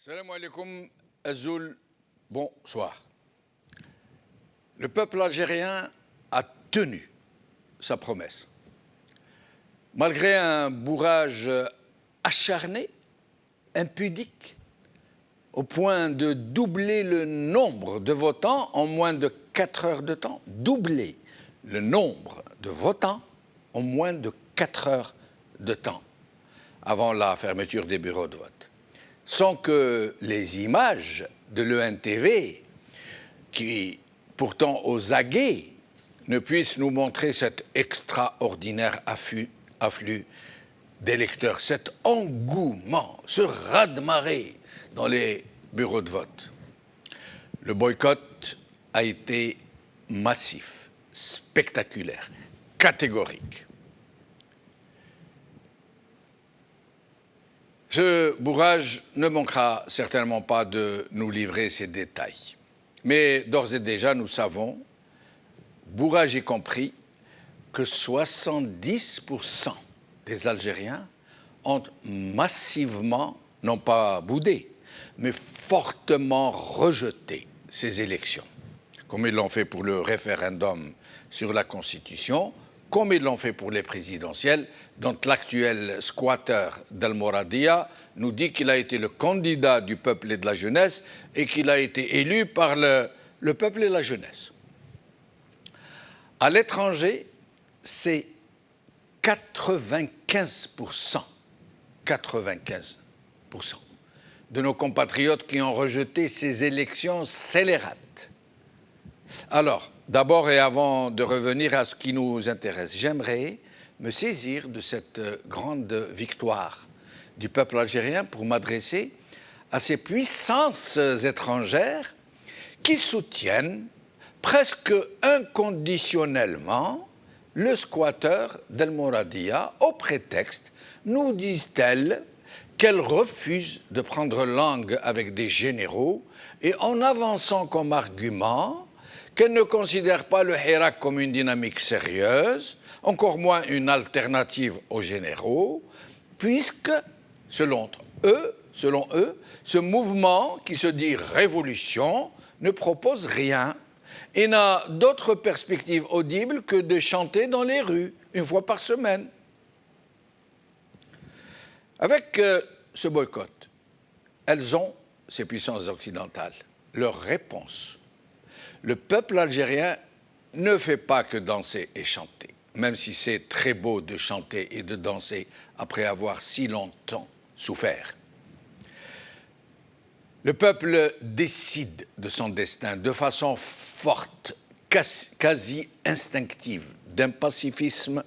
Salam alaikum, Azul, bonsoir. Le peuple algérien a tenu sa promesse. Malgré un bourrage acharné, impudique, au point de doubler le nombre de votants en moins de 4 heures de temps, doubler le nombre de votants en moins de 4 heures de temps avant la fermeture des bureaux de vote, sans que les images de l'ENTV, qui pourtant aux aguets, ne puissent nous montrer cet extraordinaire afflux d'électeurs, cet engouement, ce raz-de-marée dans les bureaux de vote. Le boycott a été massif, spectaculaire, catégorique. Ce bourrage ne manquera certainement pas de nous livrer ses détails. Mais d'ores et déjà, nous savons, bourrage y compris, que 70% des Algériens ont massivement, non pas boudé, mais fortement rejeté ces élections, comme ils l'ont fait pour le référendum sur la Constitution, comme ils l'ont fait pour les présidentielles, dont l'actuel squatter d'Al-Mouradia nous dit qu'il a été le candidat du peuple et de la jeunesse et qu'il a été élu par le peuple et la jeunesse. À l'étranger, c'est 95% de nos compatriotes qui ont rejeté ces élections scélérates. Alors, d'abord et avant de revenir à ce qui nous intéresse, j'aimerais me saisir de cette grande victoire du peuple algérien pour m'adresser à ces puissances étrangères qui soutiennent presque inconditionnellement le squatter d'Al-Mouradia au prétexte, nous disent-elles, qu'elle refuse de prendre langue avec des généraux et en avançant comme argument qu'elle ne considère pas le Hirak comme une dynamique sérieuse, encore moins une alternative aux généraux, puisque, selon eux, ce mouvement qui se dit révolution ne propose rien et n'a d'autre perspective audible que de chanter dans les rues, une fois par semaine. Avec ce boycott, elles ont, ces puissances occidentales, leur réponse. Le peuple algérien ne fait pas que danser et chanter, même si c'est très beau de chanter et de danser après avoir si longtemps souffert. Le peuple décide de son destin de façon forte, quasi instinctive, d'un pacifisme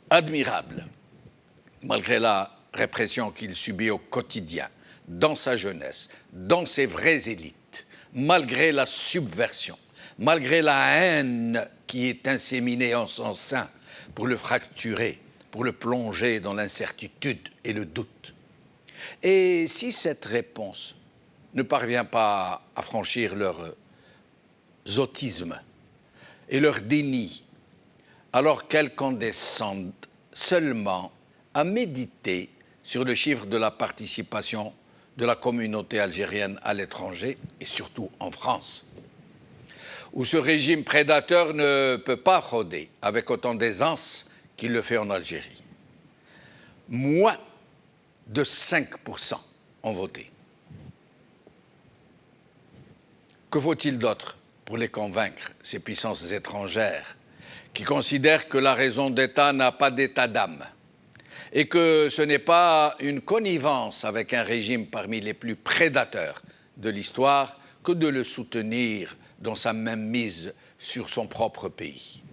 admirable, malgré la répression qu'il subit au quotidien, dans sa jeunesse, dans ses vraies élites, malgré la subversion, malgré la haine qui est inséminée en son sein pour le fracturer, pour le plonger dans l'incertitude et le doute. Et si cette réponse ne parvient pas à franchir leur autisme et leur déni, alors qu'elles condescendent seulement à méditer sur le chiffre de la participation de la communauté algérienne à l'étranger et surtout en France, où ce régime prédateur ne peut pas frauder avec autant d'aisance qu'il le fait en Algérie. Moins de 5% ont voté. Que faut-il d'autre pour les convaincre, ces puissances étrangères, qui considèrent que la raison d'État n'a pas d'état d'âme et que ce n'est pas une connivence avec un régime parmi les plus prédateurs de l'histoire que de le soutenir dans sa mainmise sur son propre pays.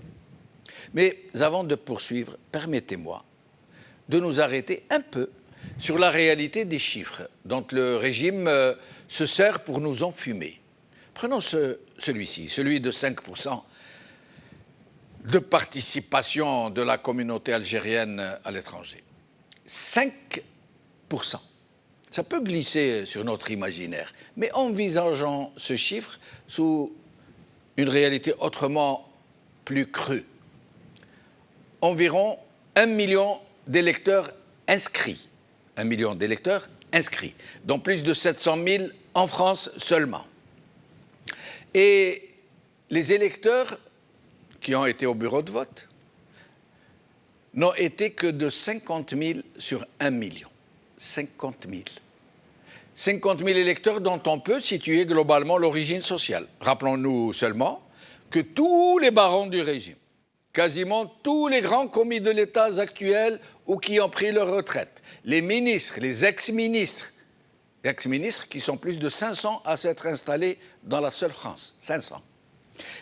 Mais avant de poursuivre, permettez-moi de nous arrêter un peu sur la réalité des chiffres dont le régime se sert pour nous enfumer. Prenons celui-ci, celui de 5% de participation de la communauté algérienne à l'étranger. 5%. Ça peut glisser sur notre imaginaire, mais envisageons ce chiffre sous une réalité autrement plus crue. Environ 1 million d'électeurs inscrits, 1 million d'électeurs inscrits, dont plus de 700 000 en France seulement. Et les électeurs qui ont été au bureau de vote n'ont été que de 50 000 sur 1 million. 50 000. 50 000 électeurs dont on peut situer globalement l'origine sociale. Rappelons-nous seulement que tous les barons du régime, quasiment tous les grands commis de l'État actuels ou qui ont pris leur retraite, les ministres, les ex-ministres qui sont plus de 500 à s'être installés dans la seule France, 500.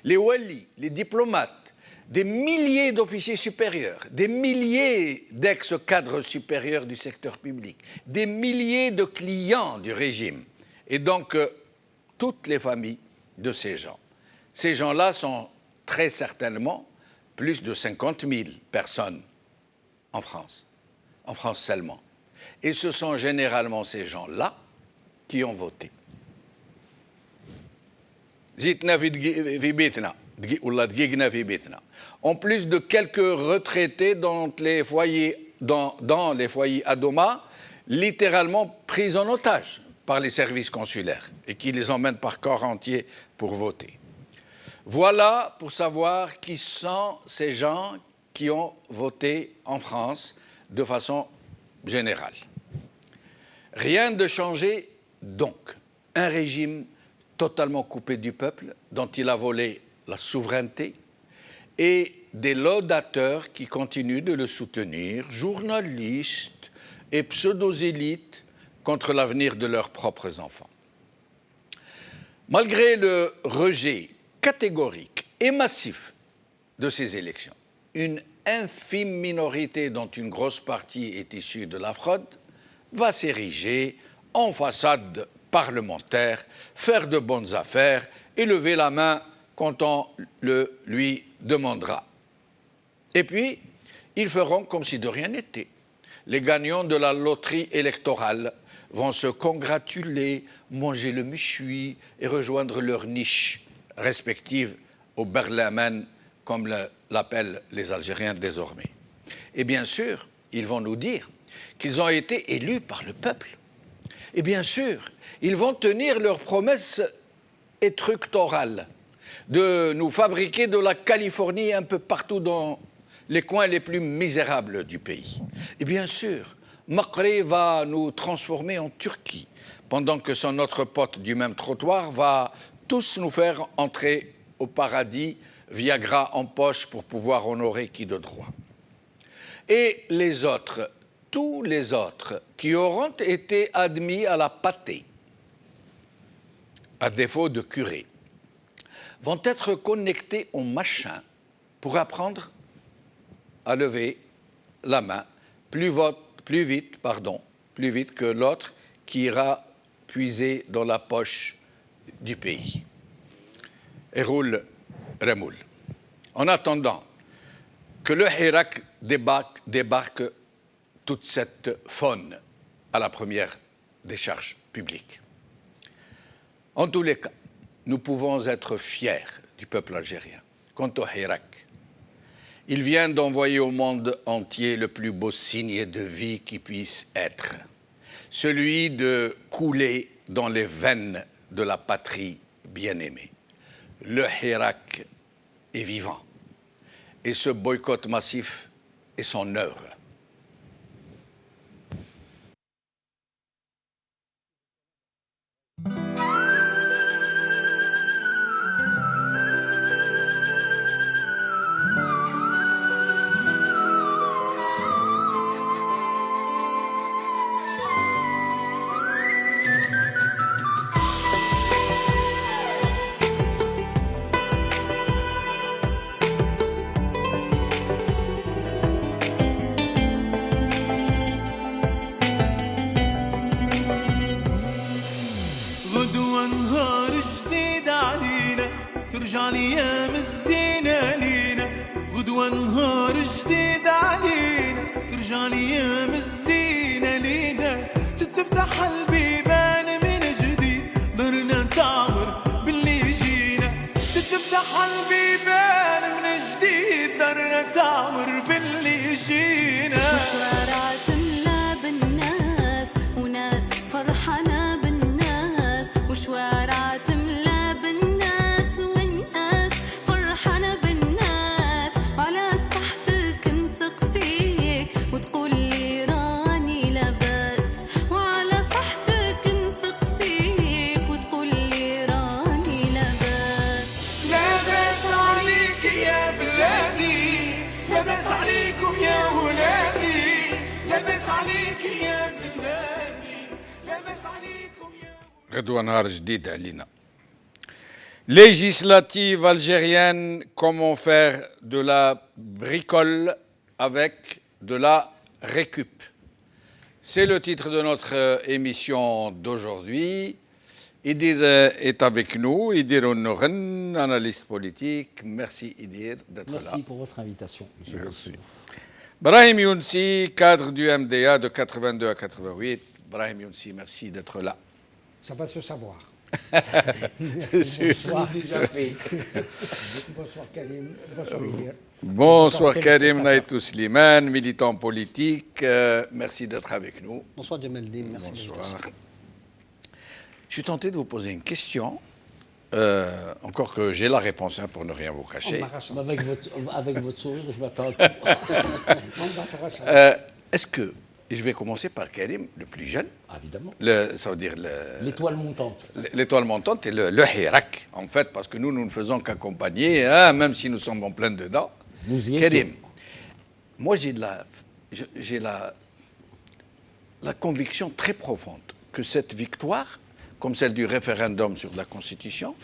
Les walis, les diplomates, des milliers d'officiers supérieurs, des milliers d'ex-cadres supérieurs du secteur public, des milliers de clients du régime, et donc toutes les familles de ces gens. Ces gens-là sont très certainement plus de 50 000 personnes en France seulement. Et ce sont généralement ces gens-là qui ont voté. En plus de quelques retraités dans les foyers à Douma, littéralement pris en otage par les services consulaires et qui les emmènent par corps entier pour voter. Voilà pour savoir qui sont ces gens qui ont voté en France de façon générale. Rien de changé donc. Un régime totalement coupé du peuple, dont il a volé la souveraineté, et des laudateurs qui continuent de le soutenir, journalistes et pseudo-élites, contre l'avenir de leurs propres enfants. Malgré le rejet catégorique et massif de ces élections, une infime minorité dont une grosse partie est issue de la fraude va s'ériger en façade parlementaire, faire de bonnes affaires et lever la main quand on le lui demandera. Et puis, ils feront comme si de rien n'était. Les gagnants de la loterie électorale vont se congratuler, manger le méchoui et rejoindre leur niche respective au Berlamen, comme l'appellent les Algériens désormais. Et bien sûr, ils vont nous dire qu'ils ont été élus par le peuple. Et bien sûr, ils vont tenir leurs promesses étructorales de nous fabriquer de la Californie un peu partout dans les coins les plus misérables du pays. Et bien sûr, Macri va nous transformer en Turquie, pendant que son autre pote du même trottoir va tous nous faire entrer au paradis, Viagra en poche pour pouvoir honorer qui de droit. Et les autres, tous les autres qui auront été admis à la pâtée, à défaut de curé, vont être connectés au machin pour apprendre à lever la main plus vite que l'autre qui ira puiser dans la poche du pays. Et roule remoule. En attendant que le Hirak débarque toute cette faune à la première décharge publique. En tous les cas, nous pouvons être fiers du peuple algérien. Quant au Hirak, il vient d'envoyer au monde entier le plus beau signe de vie qui puisse être, celui de couler dans les veines de la patrie bien-aimée. Le Hirak est vivant et ce boycott massif est son œuvre. غدوة نهار جديد علينا. Législative algérienne, comment faire de la bricole avec de la récup. C'est le titre de notre émission d'aujourd'hui. Idir est avec nous, Idir Onoren, analyste politique. Merci Idir d'être là. Merci pour votre invitation. Merci. Brahim Younsi, cadre du MDA de 82 à 88. Brahim Younsi, merci d'être là. Ça va se savoir. Bonsoir, déjà fait. Bonsoir Karim. Bonsoir Idir. Bonsoir Karim Naïtou Slimane, militant politique. Merci d'être avec nous. Bonsoir Djamaldine, merci. Bonsoir. Je suis tenté de vous poser une question, encore que j'ai la réponse pour ne rien vous cacher. Avec votre sourire, je m'attends à tout. Est-ce que, et je vais commencer par Karim, le plus jeune. Ah, évidemment. Ça veut dire l'étoile montante. L'étoile montante et le Hirak, en fait, parce que nous ne faisons qu'accompagner, même si nous sommes en plein dedans. Karim, moi j'ai la conviction très profonde que cette victoire, comme celle du référendum sur la Constitution,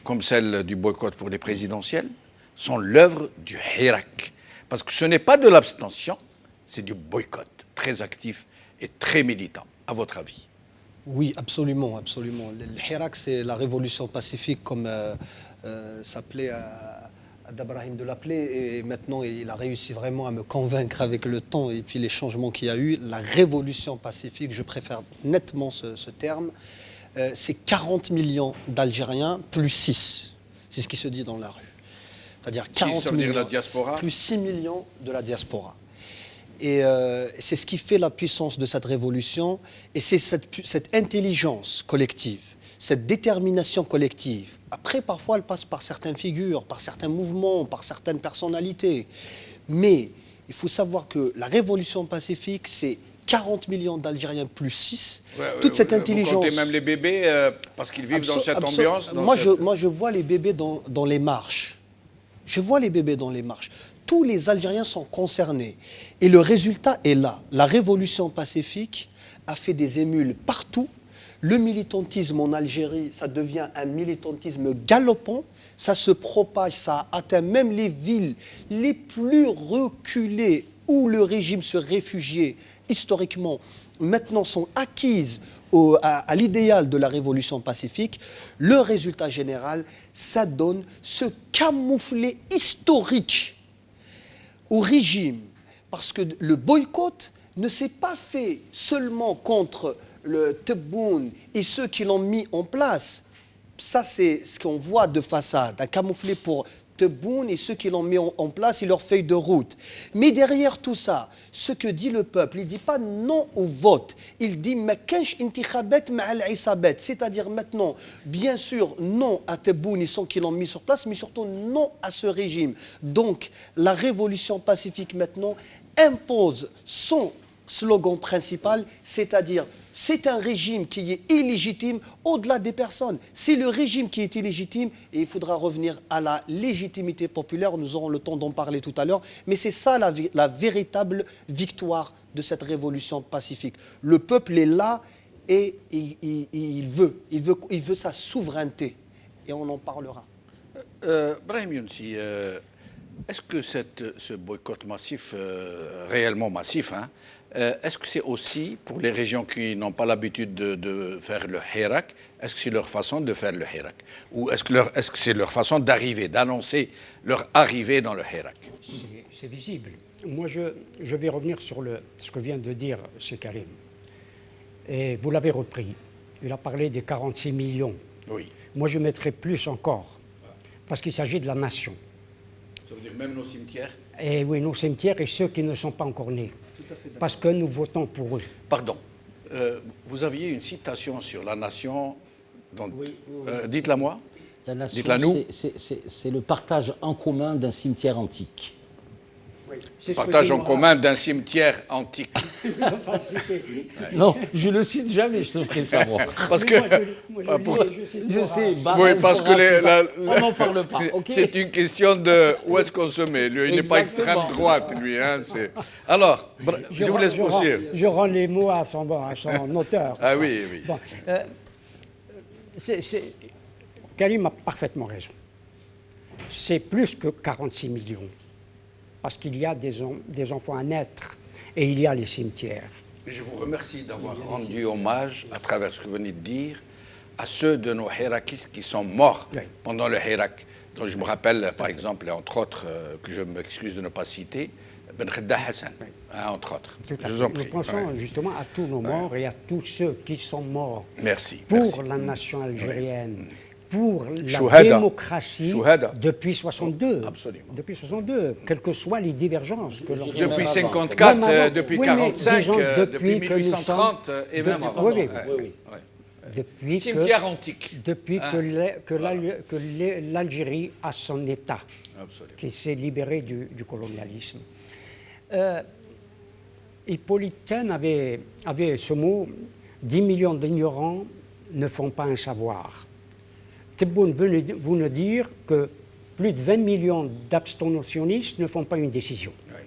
comme celle du boycott pour les présidentielles, sont l'œuvre du Hirak. Parce que ce n'est pas de l'abstention, c'est du boycott, très actif et très militant, à votre avis. Oui, absolument, absolument. Le Hirak, c'est la révolution pacifique, comme s'appelait Dabrahim de l'appeler, et maintenant il a réussi vraiment à me convaincre avec le temps et puis les changements qu'il y a eu. La révolution pacifique, je préfère nettement ce terme, c'est 40 millions d'Algériens plus 6. C'est ce qui se dit dans la rue. C'est-à-dire 40 millions la diaspora. Plus 6 millions de la diaspora. Et c'est ce qui fait la puissance de cette révolution, et c'est cette intelligence collective, cette détermination collective. Après, parfois, elle passe par certaines figures, par certains mouvements, par certaines personnalités. Mais il faut savoir que la révolution pacifique, c'est 40 millions d'Algériens plus 6. Toute cette intelligence... Vous comptez même les bébés parce qu'ils vivent dans cette ambiance moi, je vois les bébés dans les marches. Je vois les bébés dans les marches. Tous les Algériens sont concernés. Et le résultat est là. La révolution pacifique a fait des émules partout. Le militantisme en Algérie, ça devient un militantisme galopant. Ça se propage, ça atteint même les villes les plus reculées où le régime se réfugiait historiquement. Maintenant sont acquises à l'idéal de la révolution pacifique. Le résultat général, ça donne ce camouflet historique au régime, parce que le boycott ne s'est pas fait seulement contre le Tebboune et ceux qui l'ont mis en place. Ça, c'est ce qu'on voit de façade, un camouflet pour Tebboune et ceux qui l'ont mis en place et leur feuille de route. Mais derrière tout ça, ce que dit le peuple, il ne dit pas non au vote, il dit c'est-à-dire maintenant, bien sûr, non à Tebboune et ceux qui l'ont mis sur place, mais surtout non à ce régime. Donc, la révolution pacifique maintenant impose son slogan principal, c'est-à-dire c'est un régime qui est illégitime au-delà des personnes. C'est le régime qui est illégitime et il faudra revenir à la légitimité populaire. Nous aurons le temps d'en parler tout à l'heure. Mais c'est ça la véritable victoire de cette révolution pacifique. Le peuple est là et il veut sa souveraineté. Et on en parlera. Brahim Younsi, est-ce que ce boycott massif, réellement massif, est-ce que c'est aussi pour les régions qui n'ont pas l'habitude de faire le Hirak, est-ce que c'est leur façon de faire le Hirak? Ou est-ce que c'est leur façon d'arriver, d'annoncer leur arrivée dans le Hirak? C'est visible. Moi, je vais revenir sur ce que vient de dire M. Karim. Et vous l'avez repris. Il a parlé des 46 millions. Oui. Moi, je mettrais plus encore, parce qu'il s'agit de la nation. Ça veut dire même nos cimetières? Et oui, nos cimetières et ceux qui ne sont pas encore nés. Parce que nous votons pour eux. Pardon. Vous aviez une citation sur la nation. Donc, oui. Dites-la moi. La nation, dites-la nous. C'est le partage en commun d'un cimetière antique. Oui, partage en commun d'un cimetière antique. Non, je le cite jamais, je te ferai savoir. Parce que... Je sais. Oui, parce que on n'en parle pas. Okay. C'est une question de où est-ce qu'on se met. Lui, il n'est pas extrême droite, lui. Alors, je vous laisse poursuivre. Je rends les mots à son auteur. Ah oui, oui. Bon, Karim a parfaitement raison. C'est plus que 46 millions. Parce qu'il y a des enfants à naître et il y a les cimetières. Je vous remercie d'avoir rendu hommage, à travers ce que vous venez de dire, à ceux de nos hirakistes qui sont morts pendant le Hirak. Donc je me rappelle, par exemple, entre autres, que je m'excuse de ne pas citer, Ben Khedda Hassan, entre autres. Tout à Je fait. vous en prie. Nous pensons justement à tous nos morts et à tous ceux qui sont morts Merci. pour merci. la nation algérienne, pour la Chouhada. démocratie Chouhada. depuis 62. Absolument. Depuis 62, quelles que soient les divergences que l'on Depuis Même 54, avant. Même avant. depuis Oui, mais 45, disons, depuis depuis que nous 1830 et même depuis- avant. oui, oui, Ouais. oui. Ouais. depuis Cimetière antique. depuis Hein. que l'Algérie a son État, Absolument. qui s'est libéré du colonialisme. Hippolyte Taine avait ce mot, 10 millions d'ignorants ne font pas un savoir. Tebboune venez vous nous dire que plus de 20 millions d'abstentionnistes ne font pas une décision. Oui.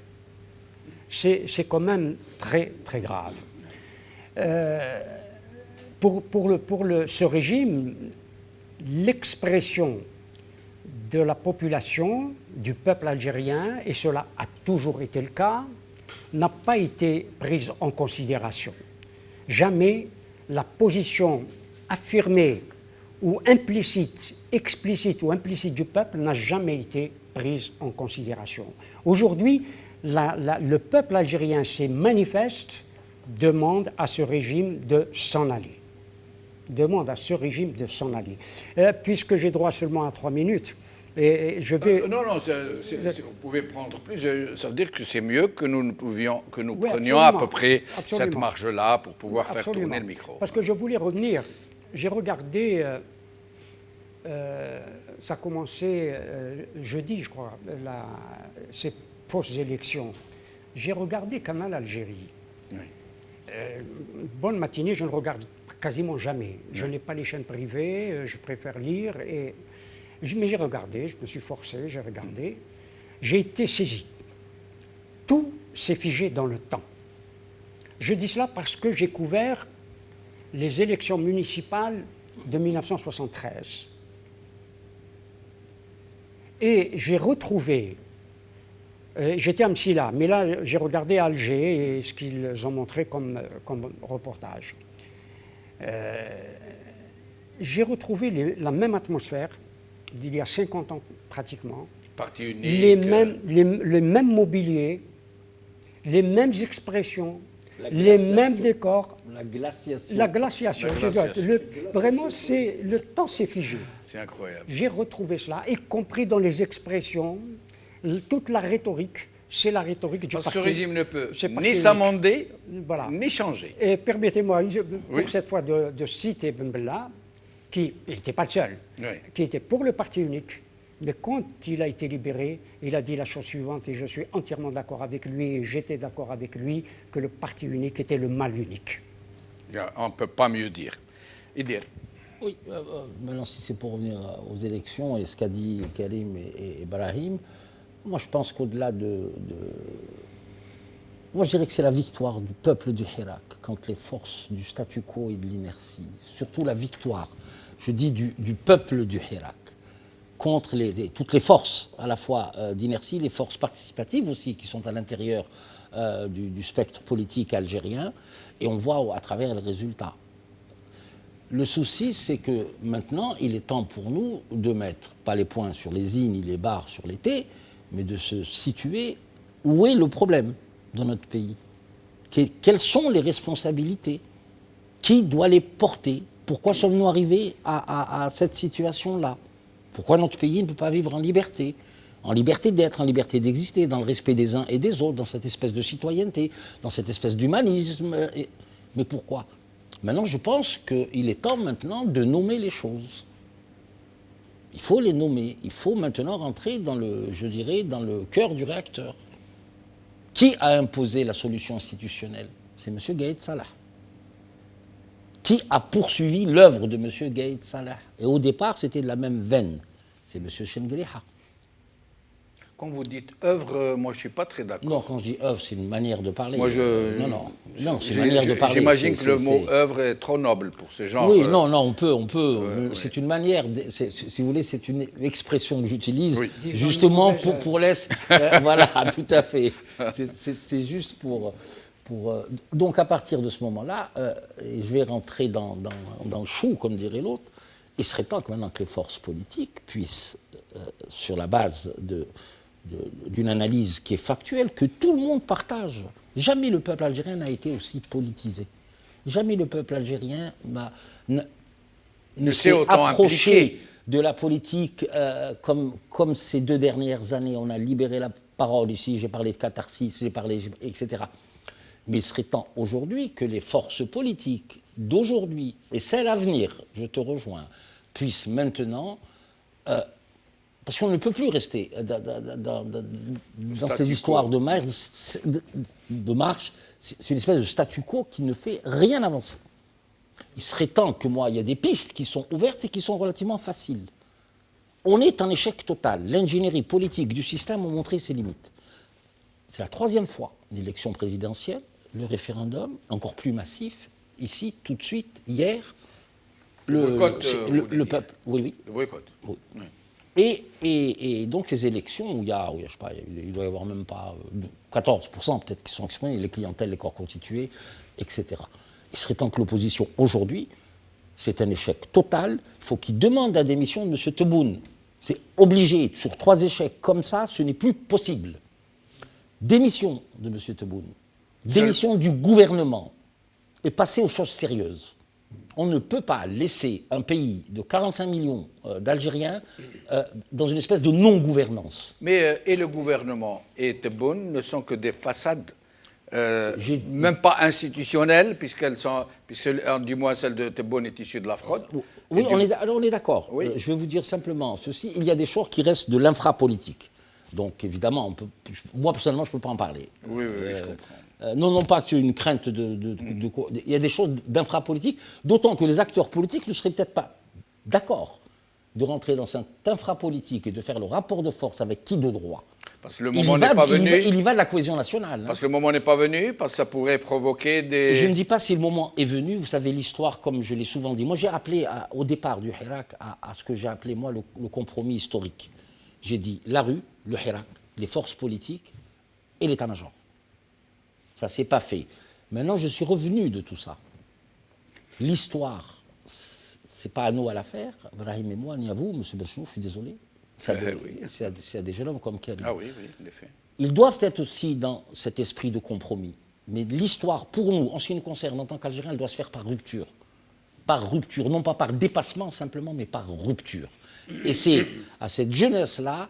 C'est quand même très, très grave. Ce régime, l'expression de la population, du peuple algérien, et cela a toujours été le cas, n'a pas été prise en considération. Jamais la position affirmée ou implicite, explicite ou implicite du peuple n'a jamais été prise en considération. Aujourd'hui, le peuple algérien s'est manifeste, demande à ce régime de s'en aller. Demande à ce régime de s'en aller. Puisque j'ai droit seulement à 3 minutes, et je vais... Non, vous pouvez prendre plus. Ça veut dire que c'est mieux que nous prenions absolument. à peu près Absolument. cette marge-là pour pouvoir faire Absolument. tourner le micro. Parce que je voulais revenir. J'ai regardé, ça a commencé jeudi, je crois, ces fausses élections. J'ai regardé Canal Algérie. Oui. Bonne matinée, je ne regarde quasiment jamais. Je n'ai pas les chaînes privées, je préfère lire. Mais j'ai regardé, je me suis forcé, j'ai regardé. J'ai été saisi. Tout s'est figé dans le temps. Je dis cela parce que j'ai couvert les élections municipales de 1973. Et j'ai retrouvé, j'étais à Msila, mais là j'ai regardé Alger et ce qu'ils ont montré comme reportage. J'ai retrouvé la même atmosphère d'il y a 50 ans pratiquement. Parti unique. Les mêmes mobiliers, les mêmes expressions, les mêmes décors. La glaciation. La glaciation. La glaciation. Vraiment, le temps s'est figé. C'est incroyable. J'ai retrouvé cela, y compris dans les expressions, toute la rhétorique. C'est la rhétorique du Parce que parti. ce régime ne peut c'est ni parti s'amender, Voilà. ni changer. Et permettez-moi, pour Oui. cette fois, de citer Ben Bella, qui n'était pas le seul, Oui. qui était pour le parti unique. Mais quand il a été libéré, il a dit la chose suivante, et je suis entièrement d'accord avec lui, et j'étais d'accord avec lui, que le parti unique était le mal unique. On ne peut pas mieux dire. Idir. Oui, maintenant, si c'est pour revenir aux élections et ce qu'a dit Karim et Brahim, moi je pense qu'au-delà moi je dirais que c'est la victoire du peuple du Hirak contre les forces du statu quo et de l'inertie. Surtout la victoire, je dis, du peuple du Hirak contre toutes les forces, à la fois d'inertie, les forces participatives aussi qui sont à l'intérieur du spectre politique algérien, et on voit à travers les résultats. Le souci, c'est que maintenant, il est temps pour nous de mettre, pas les points sur les i ni les barres sur les t, mais de se situer où est le problème dans notre pays. Quelles sont les responsabilités? Qui doit les porter? Pourquoi sommes-nous arrivés à cette situation-là? Pourquoi notre pays ne peut pas vivre en liberté d'être, en liberté d'exister, dans le respect des uns et des autres, dans cette espèce de citoyenneté, dans cette espèce d'humanisme? Mais pourquoi? Maintenant, je pense qu'il est temps maintenant de nommer les choses. Il faut les nommer. Il faut maintenant rentrer dans dans le cœur du réacteur. Qui a imposé la solution institutionnelle? C'est M. Gaïd Salah. Qui a poursuivi l'œuvre de M. Gaïd Salah? Et au départ, c'était de la même veine. C'est M. Chengriha. Quand vous dites œuvre, moi je ne suis pas très d'accord. Non, quand je dis œuvre, c'est une manière de parler. Moi, non, c'est une manière de parler. J'imagine que le mot œuvre est trop noble pour ce genre. Oui, non, on peut. C'est oui. une manière, si vous voulez, c'est une expression que j'utilise Oui. justement pour laisser. Voilà, tout à fait. C'est juste pour. Donc à partir de ce moment-là, et je vais rentrer dans le chou, comme dirait l'autre, il serait temps que maintenant que les forces politiques puissent, sur la base d'une analyse qui est factuelle, que tout le monde partage. Jamais le peuple algérien n'a été aussi politisé. Jamais le peuple algérien ne s'est autant approché impliqué. de la politique comme ces 2 dernières années. On a libéré la parole ici, j'ai parlé de catharsis, etc. Mais il serait temps aujourd'hui que les forces politiques d'aujourd'hui et celles à venir, je te rejoins, puissent maintenant... parce qu'on ne peut plus rester dans ces histoires de marche. C'est une espèce de statu quo qui ne fait rien avancer. Il serait temps que il y a des pistes qui sont ouvertes et qui sont relativement faciles. On est en échec total. L'ingénierie politique du système a montré ses limites. C'est la 3e fois, l'élection présidentielle, le référendum, encore plus massif, ici, tout de suite, hier, le peuple... Oui. Le boycott. Oui. Et donc les élections où je sais pas, il doit y avoir même pas 14% peut-être qui sont exprimés, les clientèles, les corps constitués, etc. Il serait temps que l'opposition aujourd'hui, c'est un échec total, il faut qu'il demande la démission de M. Tebboune. C'est obligé, sur 3 échecs comme ça, ce n'est plus possible. Démission de M. Tebboune, démission du gouvernement et passer aux choses sérieuses. On ne peut pas laisser un pays de 45 millions d'Algériens dans une espèce de non-gouvernance. Mais et le gouvernement et Tebboune ne sont que des façades, même pas institutionnelles, puisque du moins celle de Tebboune est issue de la fraude. Oui, on est d'accord. Oui. Je vais vous dire simplement ceci, il y a des choses qui restent de l'infrapolitique. Donc évidemment, moi personnellement, je ne peux pas en parler. Oui, je comprends. Non pas que c'est une crainte il y a des choses d'infrapolitique, d'autant que les acteurs politiques ne seraient peut-être pas d'accord de rentrer dans cette infrapolitique et de faire le rapport de force avec qui de droit. Parce que le moment n'est pas venu. Il y va de la cohésion nationale. Parce que le moment n'est pas venu, parce que ça pourrait provoquer des... Je ne dis pas si le moment est venu, vous savez l'histoire, comme je l'ai souvent dit. Moi j'ai appelé au départ du Hirak à ce que j'ai appelé moi le compromis historique. J'ai dit la rue, le Hirak, les forces politiques et l'état-major. Ça ne s'est pas fait. Maintenant, je suis revenu de tout ça. L'histoire, ce n'est pas à nous à la faire, Brahim et moi, ni à vous, M. Benchou, je suis désolé. C'est à des jeunes hommes comme Karim. Ah oui, en effet. Ils doivent être aussi dans cet esprit de compromis. Mais l'histoire, pour nous, en ce qui nous concerne, en tant qu'Algériens, elle doit se faire par rupture. Par rupture, non pas par dépassement simplement, mais par rupture. Et c'est à cette jeunesse-là,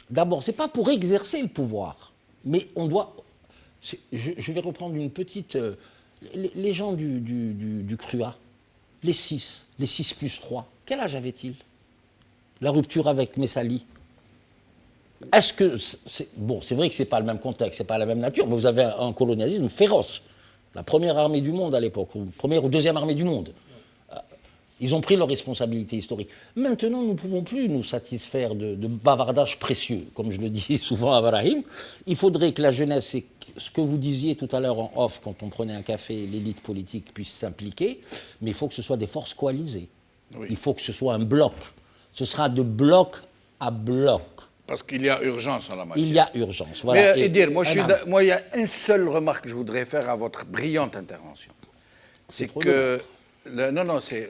d'abord, ce n'est pas pour exercer le pouvoir, mais on doit... Je vais reprendre une petite... les gens du CRUA, les 6 plus 3, quel âge avaient-ils? La rupture avec Messali. Est-ce que... Bon, c'est vrai que ce n'est pas le même contexte, ce n'est pas la même nature, mais vous avez un colonialisme féroce. La première armée du monde à l'époque, ou première ou deuxième armée du monde. Ils ont pris leurs responsabilités historiques. Maintenant, nous ne pouvons plus nous satisfaire de bavardages précieux, comme je le dis souvent à Brahim. Il faudrait que la jeunesse, et ce que vous disiez tout à l'heure en off, quand on prenait un café, l'élite politique puisse s'impliquer, mais il faut que ce soit des forces coalisées. Oui. Il faut que ce soit un bloc. Ce sera de bloc à bloc. Parce qu'il y a urgence en la matière. Il y a urgence, voilà. Mais Edir, moi, il y a une seule remarque que je voudrais faire à votre brillante intervention. C'est que... Non, c'est...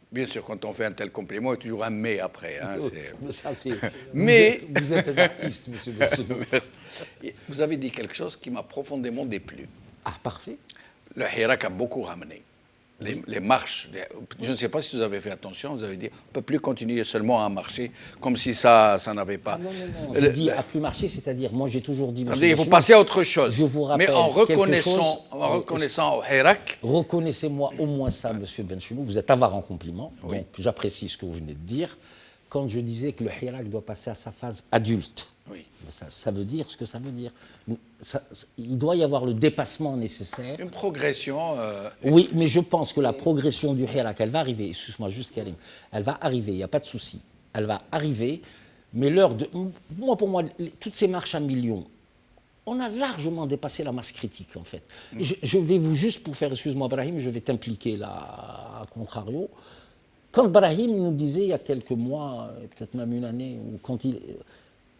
Bien sûr, quand on fait un tel compliment, il y a toujours un mais après. Hein, mais vous êtes un artiste, monsieur Bessou. Vous avez dit quelque chose qui m'a profondément déplu. Ah, parfait. Le Hirak a beaucoup ramené. Les marches, je ne sais pas si vous avez fait attention, vous avez dit on ne peut plus continuer seulement à marcher comme si ça n'avait pas. Ah non. Je dis à plus marcher, c'est-à-dire, moi j'ai toujours dit... Il faut passer à autre chose. Je vous rappelle mais en reconnaissant au Hirak... Reconnaissez-moi au moins ça, monsieur Benchimou, vous êtes avare en compliments, oui. Donc j'apprécie ce que vous venez de dire. Quand je disais que le Hirak doit passer à sa phase adulte, oui. Ça veut dire ce que ça veut dire. Il doit y avoir le dépassement nécessaire. Une progression. Oui, mais je pense que la progression du Hirak, elle va arriver, excuse-moi juste Karim, elle va arriver, il n'y a pas de souci. Elle va arriver Mais pour moi, toutes ces marches à millions, on a largement dépassé la masse critique, en fait. Je vais juste pour faire, excuse-moi, Brahim, je vais t'impliquer là, à contrario. Quand Brahim nous disait il y a quelques mois, peut-être même une année,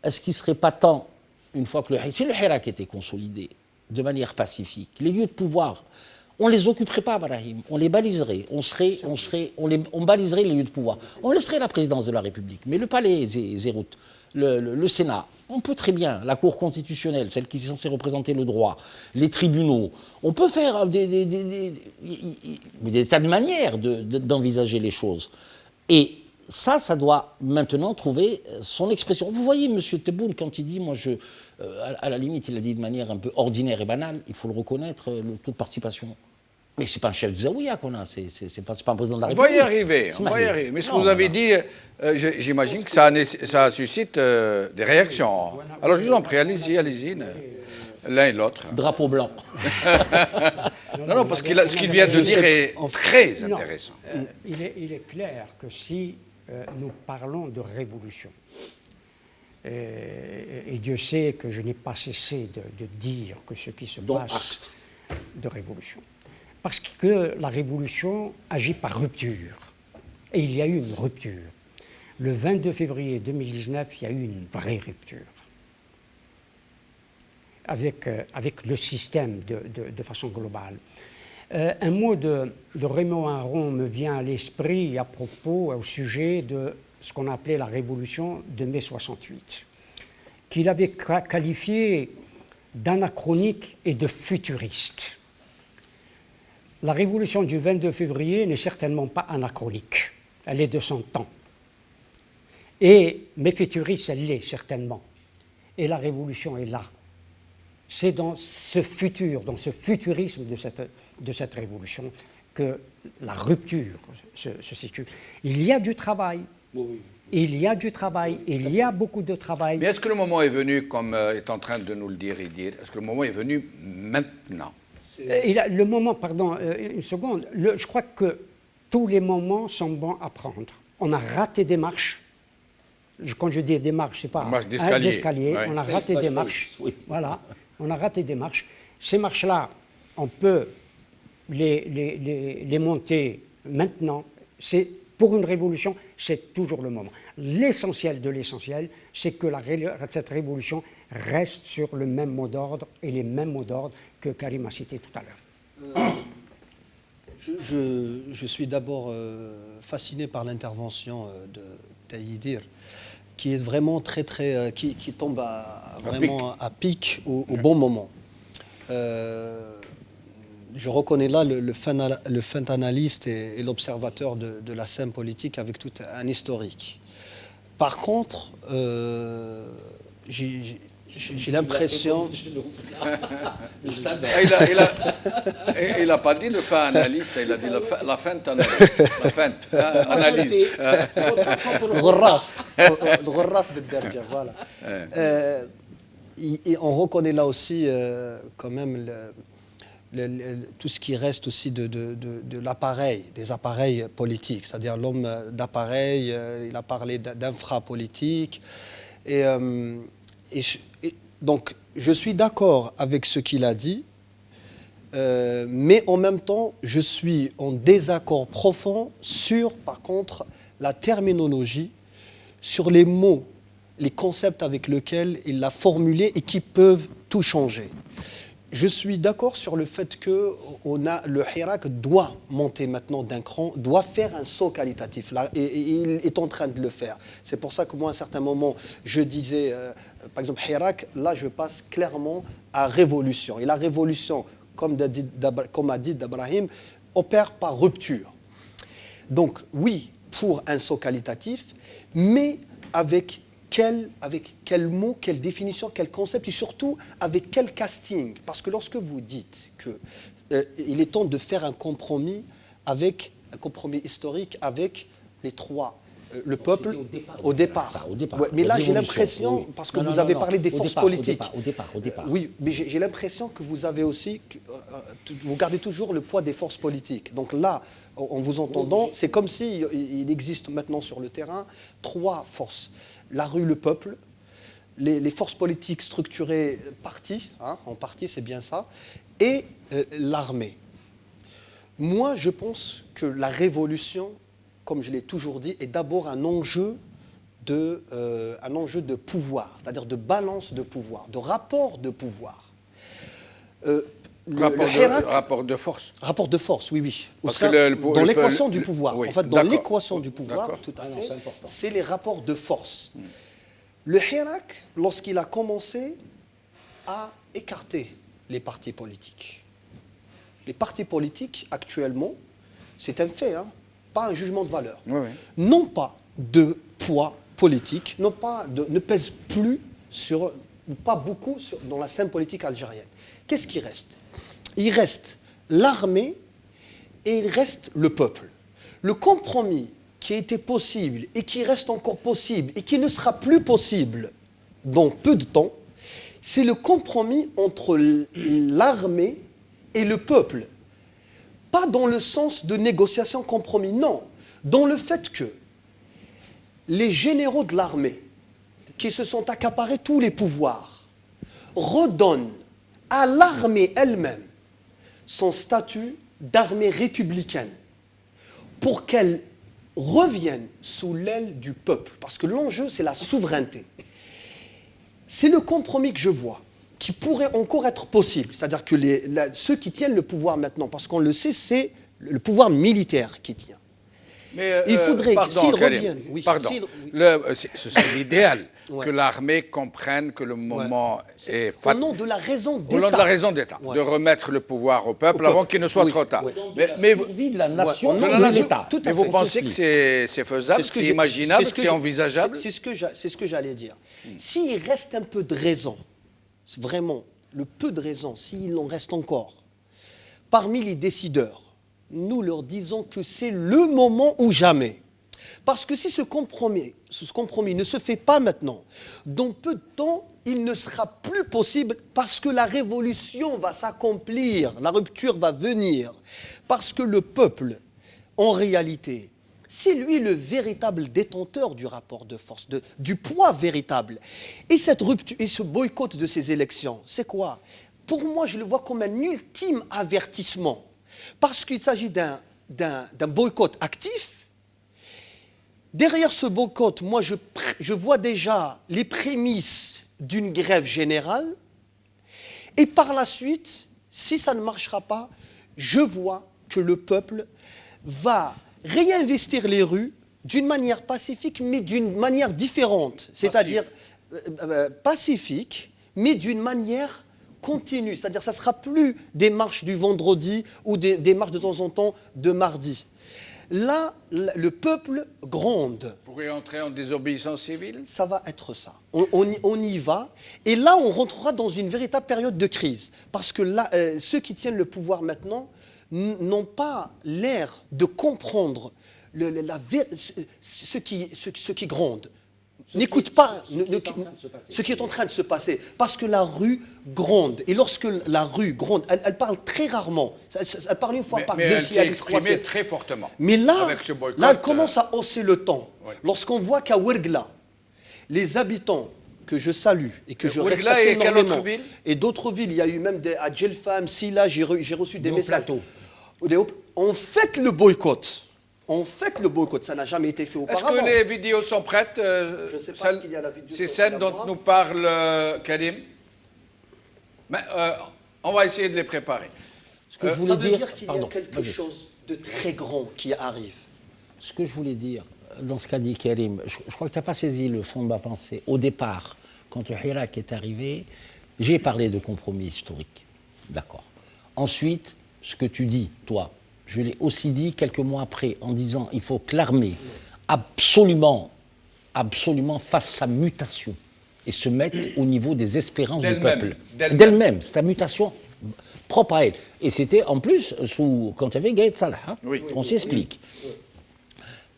est-ce qu'il ne serait pas temps, une fois que si le Hirak était consolidé de manière pacifique, les lieux de pouvoir, on ne les occuperait pas, Brahim, on les baliserait, on baliserait les lieux de pouvoir. On laisserait la présidence de la République, mais le palais Zérout, le Sénat, on peut très bien, la Cour constitutionnelle, celle qui est censée représenter le droit, les tribunaux, on peut faire des tas de manières d'envisager les choses. Et ça doit maintenant trouver son expression. Vous voyez, M. Tebboune, quand il dit, à la limite, il a dit de manière un peu ordinaire et banale, il faut le reconnaître, le taux de participation. Mais ce n'est pas un chef de Zaouïa qu'on a, c'est pas un président de la République. On va y arriver. Mais ce que vous avez dit, j'imagine que ça suscite des réactions. Alors je vous en prie, allez-y, l'un et l'autre. Drapeau blanc. Non, parce que ce qu'il vient de dire est très intéressant. Il est clair que si nous parlons de révolution, et Dieu sait que je n'ai pas cessé de dire que ce qui se passe de révolution, parce que la révolution agit par rupture. Et il y a eu une rupture. Le 22 février 2019, il y a eu une vraie rupture. Avec le système de façon globale. Un mot de Raymond Aron me vient à l'esprit au sujet de ce qu'on appelait la révolution de mai 68, qu'il avait qualifié d'anachronique et de futuriste. La révolution du 22 février n'est certainement pas anachronique, elle est de son temps. Mais futuriste, elle l'est certainement. Et la révolution est là. C'est dans ce futur, dans ce futurisme de cette révolution que la rupture se situe. Il y a du travail. Oui. Il y a du travail, il y a beaucoup de travail. Mais est-ce que le moment est venu, comme est en train de nous le dire, est-ce que le moment est venu maintenant? Le moment, pardon, une seconde, je crois que tous les moments sont bons à prendre. On a raté des marches. Quand je dis des marches, c'est pas marche d'escalier. Ouais. On a raté des marches. Oui. Voilà, on a raté des marches. Ces marches-là, on peut les monter maintenant. Pour une révolution, c'est toujours le moment. L'essentiel de l'essentiel, c'est que cette révolution reste sur le même mot d'ordre et les mêmes mots d'ordre que Karim a cité tout à l'heure. Je suis d'abord fasciné par l'intervention de Taïdir, qui est vraiment qui tombe vraiment à pic au bon moment. Je reconnais là le fin analyste et l'observateur de la scène politique avec tout un historique. Par contre, j'ai l'impression... Il n'a pas dit le fin analyste, il a dit la fin analyste. La fin analyse. الغراف بالدرجة, voilà. Et on reconnaît là aussi quand même tout ce qui reste aussi de l'appareil, des appareils politiques, c'est-à-dire l'homme d'appareil, il a parlé d'infrapolitique. Donc, je suis d'accord avec ce qu'il a dit, mais en même temps, je suis en désaccord profond sur, par contre, la terminologie, sur les mots, les concepts avec lesquels il l'a formulé et qui peuvent tout changer. Je suis d'accord sur le fait que le Hirak doit monter maintenant d'un cran, doit faire un saut qualitatif, là, et il est en train de le faire. C'est pour ça que moi, à un certain moment, je disais, par exemple, Hirak, là, je passe clairement à révolution. Et la révolution, comme a dit d'Abrahim, opère par rupture. Donc, oui, pour un saut qualitatif, mais avec quel mot, quelle définition, quel concept et surtout avec quel casting. Parce que lorsque vous dites qu'il est temps de faire un compromis historique avec les trois, le peuple au départ. Ouais, mais là j'ai l'impression, parce que vous avez parlé des forces politiques. Au départ. Oui, mais j'ai l'impression que vous avez aussi, vous gardez toujours le poids des forces politiques. Donc là, en vous entendant, c'est comme s'il existe maintenant sur le terrain trois forces. la rue, le peuple, les forces politiques structurées parties, hein, en partie c'est bien ça, et l'armée. Moi, je pense que la révolution, comme je l'ai toujours dit, est d'abord un enjeu de pouvoir, c'est-à-dire de balance de pouvoir, de rapport de pouvoir. Rapport de force. Rapport de force, oui, oui. Dans l'équation du pouvoir. Oui, en fait, dans l'équation du pouvoir, d'accord. tout à Ah fait, non, c'est c'est les rapports de force. Le Hirak, lorsqu'il a commencé, a écarté les partis politiques. Les partis politiques, actuellement, c'est un fait, hein, pas un jugement de valeur, Oui, oui. n'ont pas de poids politique, ne pèsent plus pas beaucoup dans la scène politique algérienne. Qu'est-ce qui reste? Il reste l'armée et il reste le peuple. Le compromis qui a été possible et qui reste encore possible et qui ne sera plus possible dans peu de temps, c'est le compromis entre l'armée et le peuple. Pas dans le sens de négociation compromis, non. Dans le fait que les généraux de l'armée, qui se sont accaparés tous les pouvoirs, redonnent à l'armée elle-même son statut d'armée républicaine pour qu'elle revienne sous l'aile du peuple. Parce que l'enjeu, c'est la souveraineté. C'est le compromis que je vois, qui pourrait encore être possible. C'est-à-dire que ceux qui tiennent le pouvoir maintenant, parce qu'on le sait, c'est le pouvoir militaire qui tient. Mais, il faudrait pardon, s'ils Karim, reviennent... Oui, pardon. Ce serait l'idéal Ouais. que l'armée comprenne que le moment est Au nom de la raison d'État. Au nom de la raison d'État, Ouais. de remettre le pouvoir au peuple avant qu'il ne soit Oui, trop tard. oui. Mais Survie de la nation, Ouais, de on en a- l'État. tout à mais vous fait. pensez que c'est faisable, c'est imaginable, c'est envisageable? C'est ce que j'allais dire. S'il reste un peu de raison, vraiment, le peu de raison, s'il en reste encore, parmi les décideurs, nous leur disons que c'est le moment ou jamais. Parce que si ce compromis ne se fait pas maintenant, dans peu de temps, il ne sera plus possible parce que la révolution va s'accomplir, la rupture va venir. Parce que le peuple, en réalité, c'est lui le véritable détenteur du rapport de force, du poids véritable. Et cette rupture, et ce boycott de ces élections, c'est quoi? Pour moi, je le vois comme un ultime avertissement. Parce qu'il s'agit d'un boycott actif. Derrière ce boycott, moi, je vois déjà les prémices d'une grève générale. Et par la suite, si ça ne marchera pas, je vois que le peuple va réinvestir les rues d'une manière pacifique, mais d'une manière différente. C'est-à-dire pacifique, mais d'une manière continue. C'est-à-dire que ça ne sera plus des marches du vendredi ou des marches de temps en temps de mardi. Là, le peuple gronde. Pour y entrer en désobéissance civile? Ça va être ça. On y va. Et là, on rentrera dans une véritable période de crise. Parce que là, ceux qui tiennent le pouvoir maintenant n'ont pas l'air de comprendre ce qui gronde. N'écoute pas ce qui est en train de se passer. Parce que la rue gronde. Et lorsque la rue gronde, elle parle très rarement. Elle parle une fois par deux, si elle est exprimée très fortement. Mais là, Avec ce boycott, elle commence à hausser le ton. Oui. Lorsqu'on voit qu'à Ouergla, les habitants que je salue et que je Ouergla respecte et quelle énormément, autre ville? et d'autres villes, il y a eu même à Djelfam, Sila, j'ai reçu des messages. Plateau. On fait le boycott. On fait le boycott, ça n'a jamais été fait Est-ce auparavant. que les vidéos sont prêtes? Je ne sais pas ce qu'il y a la vidéo. Ces sur scènes la dont caméra. nous parle Karim? Mais, on va essayer de les préparer. Ce que je Ça voulais veut dire qu'il y a pardon, quelque vas-y. chose de très grand qui arrive. Ce que je voulais dire, dans ce qu'a dit Karim, je crois que tu n'as pas saisi le fond de ma pensée. Au départ, quand le Hirak est arrivé, j'ai parlé de compromis historique. D'accord. Ensuite, ce que tu dis, toi, je l'ai aussi dit quelques mois après, en disant il faut que l'armée absolument fasse sa mutation et se mette au niveau des espérances du peuple. D'elle-même, sa mutation propre à elle. Et c'était en plus quand il y avait Gaët Salah. Hein, Oui. on s'explique.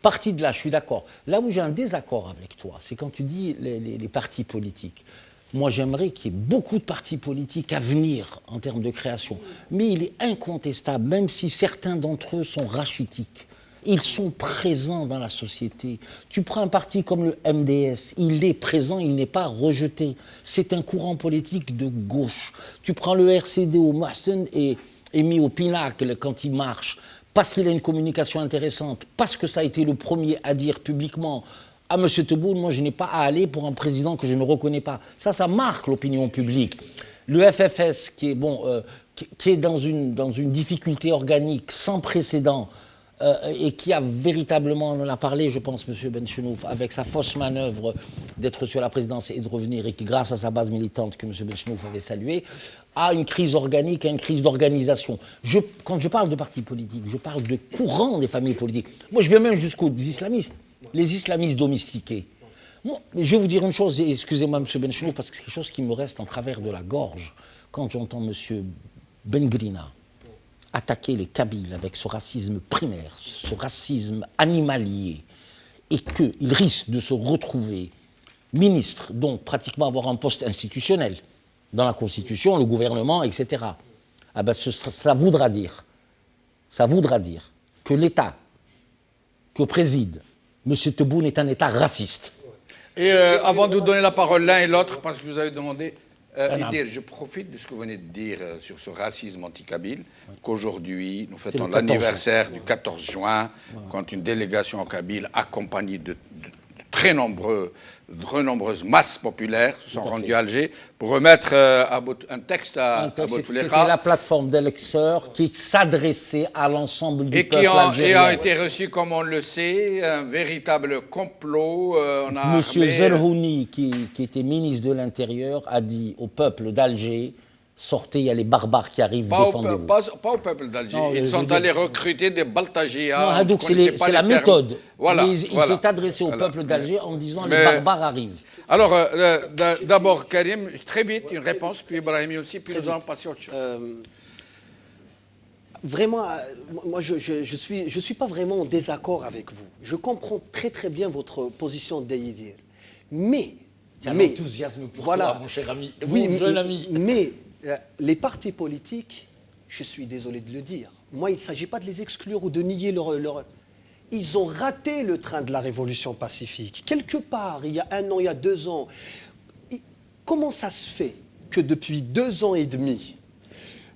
Parti de là, je suis d'accord. Là où j'ai un désaccord avec toi, c'est quand tu dis les partis politiques. Moi, j'aimerais qu'il y ait beaucoup de partis politiques à venir en termes de création. Mais il est incontestable, même si certains d'entre eux sont rachitiques, Ils sont présents dans la société. Tu prends un parti comme le MDS, il est présent, il n'est pas rejeté. C'est un courant politique de gauche. Tu prends le RCDO, Mohsen est mis au pinacle quand il marche, parce qu'il a une communication intéressante, parce que ça a été le premier à dire publiquement à M. Tebboune, moi je n'ai pas à aller pour un président que je ne reconnais pas. Ça marque l'opinion publique. Le FFS, qui est dans une difficulté organique sans précédent, et qui a véritablement, on en a parlé, je pense, M. Benchenouf, avec sa fausse manœuvre d'être sur la présidence et de revenir, et qui, grâce à sa base militante que M. Benchenouf avait saluée, a une crise organique, une crise d'organisation. Quand je parle de partis politiques, je parle de courant des familles politiques. Moi, je vais même jusqu'aux islamistes, les islamistes domestiqués. Moi, je vais vous dire une chose, et excusez-moi, M. Benchenouf, parce que c'est quelque chose qui me reste en travers de la gorge, quand j'entends M. Bengrina attaquer les Kabyles avec ce racisme primaire, ce racisme animalier, et qu'il risque de se retrouver ministre, donc pratiquement avoir un poste institutionnel dans la Constitution, le gouvernement, etc. Ah ben ça voudra dire que l'État que préside M. Tebboune est un État raciste. Et avant de vous donner la parole l'un et l'autre, parce que vous avez demandé... Idir, je profite de ce que vous venez de dire sur ce racisme anti-kabyle, qu'aujourd'hui, nous fêtons l'anniversaire du 14 juin, quand une délégation en Kabyle, accompagnée de très nombreuses masses populaires, se sont rendues à Alger pour remettre un texte à Bouteflika. C'était la plateforme d'électeurs qui s'adressait à l'ensemble du peuple algérien. Et a été reçu, comme on le sait, un véritable complot. Monsieur Zerhouni, qui était ministre de l'Intérieur, a dit au peuple d'Alger: sortez, il y a les barbares qui arrivent, défendez-vous. Pas au peuple d'Alger. Ils sont allés recruter des Baltagia. Non, donc c'est la méthode. Voilà, il s'est adressé au peuple d'Alger en disant les barbares arrivent. Alors, d'abord, Karim, très vite, une réponse, puis Ibrahim aussi, puis nous allons passer à autre chose. Vraiment, moi, je suis pas vraiment en désaccord avec vous. Je comprends très très bien votre position d'Aïdir. Mais... C'est un enthousiasme pour toi, mon cher ami. Oui, jeune ami. Mais les partis politiques, je suis désolé de le dire, moi, il ne s'agit pas de les exclure ou de nier leur... Ils ont raté le train de la révolution pacifique. Quelque part, il y a 1 an, il y a 2 ans. Comment ça se fait que depuis 2 ans et demi,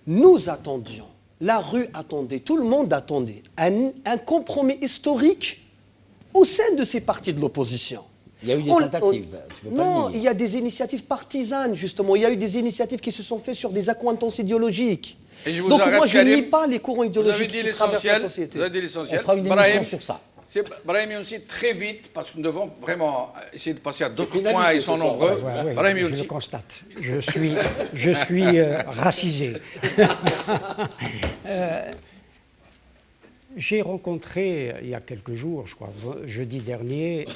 nous attendions, la rue attendait, tout le monde attendait, un compromis historique au sein de ces partis de l'opposition? Il y a eu des tentatives. Non, il y a des initiatives partisanes, justement. Il y a eu des initiatives qui se sont faites sur des accointances idéologiques. Donc moi, je ne nie pas les courants idéologiques qui traversent la société. Vous avez dit l'essentiel. On fera une émission sur ça. Brahim aussi, très vite, parce que nous devons vraiment essayer de passer à d'autres points, ils sont nombreux. Oui, je le constate. Je suis racisé. J'ai rencontré, il y a quelques jours, je crois, jeudi dernier,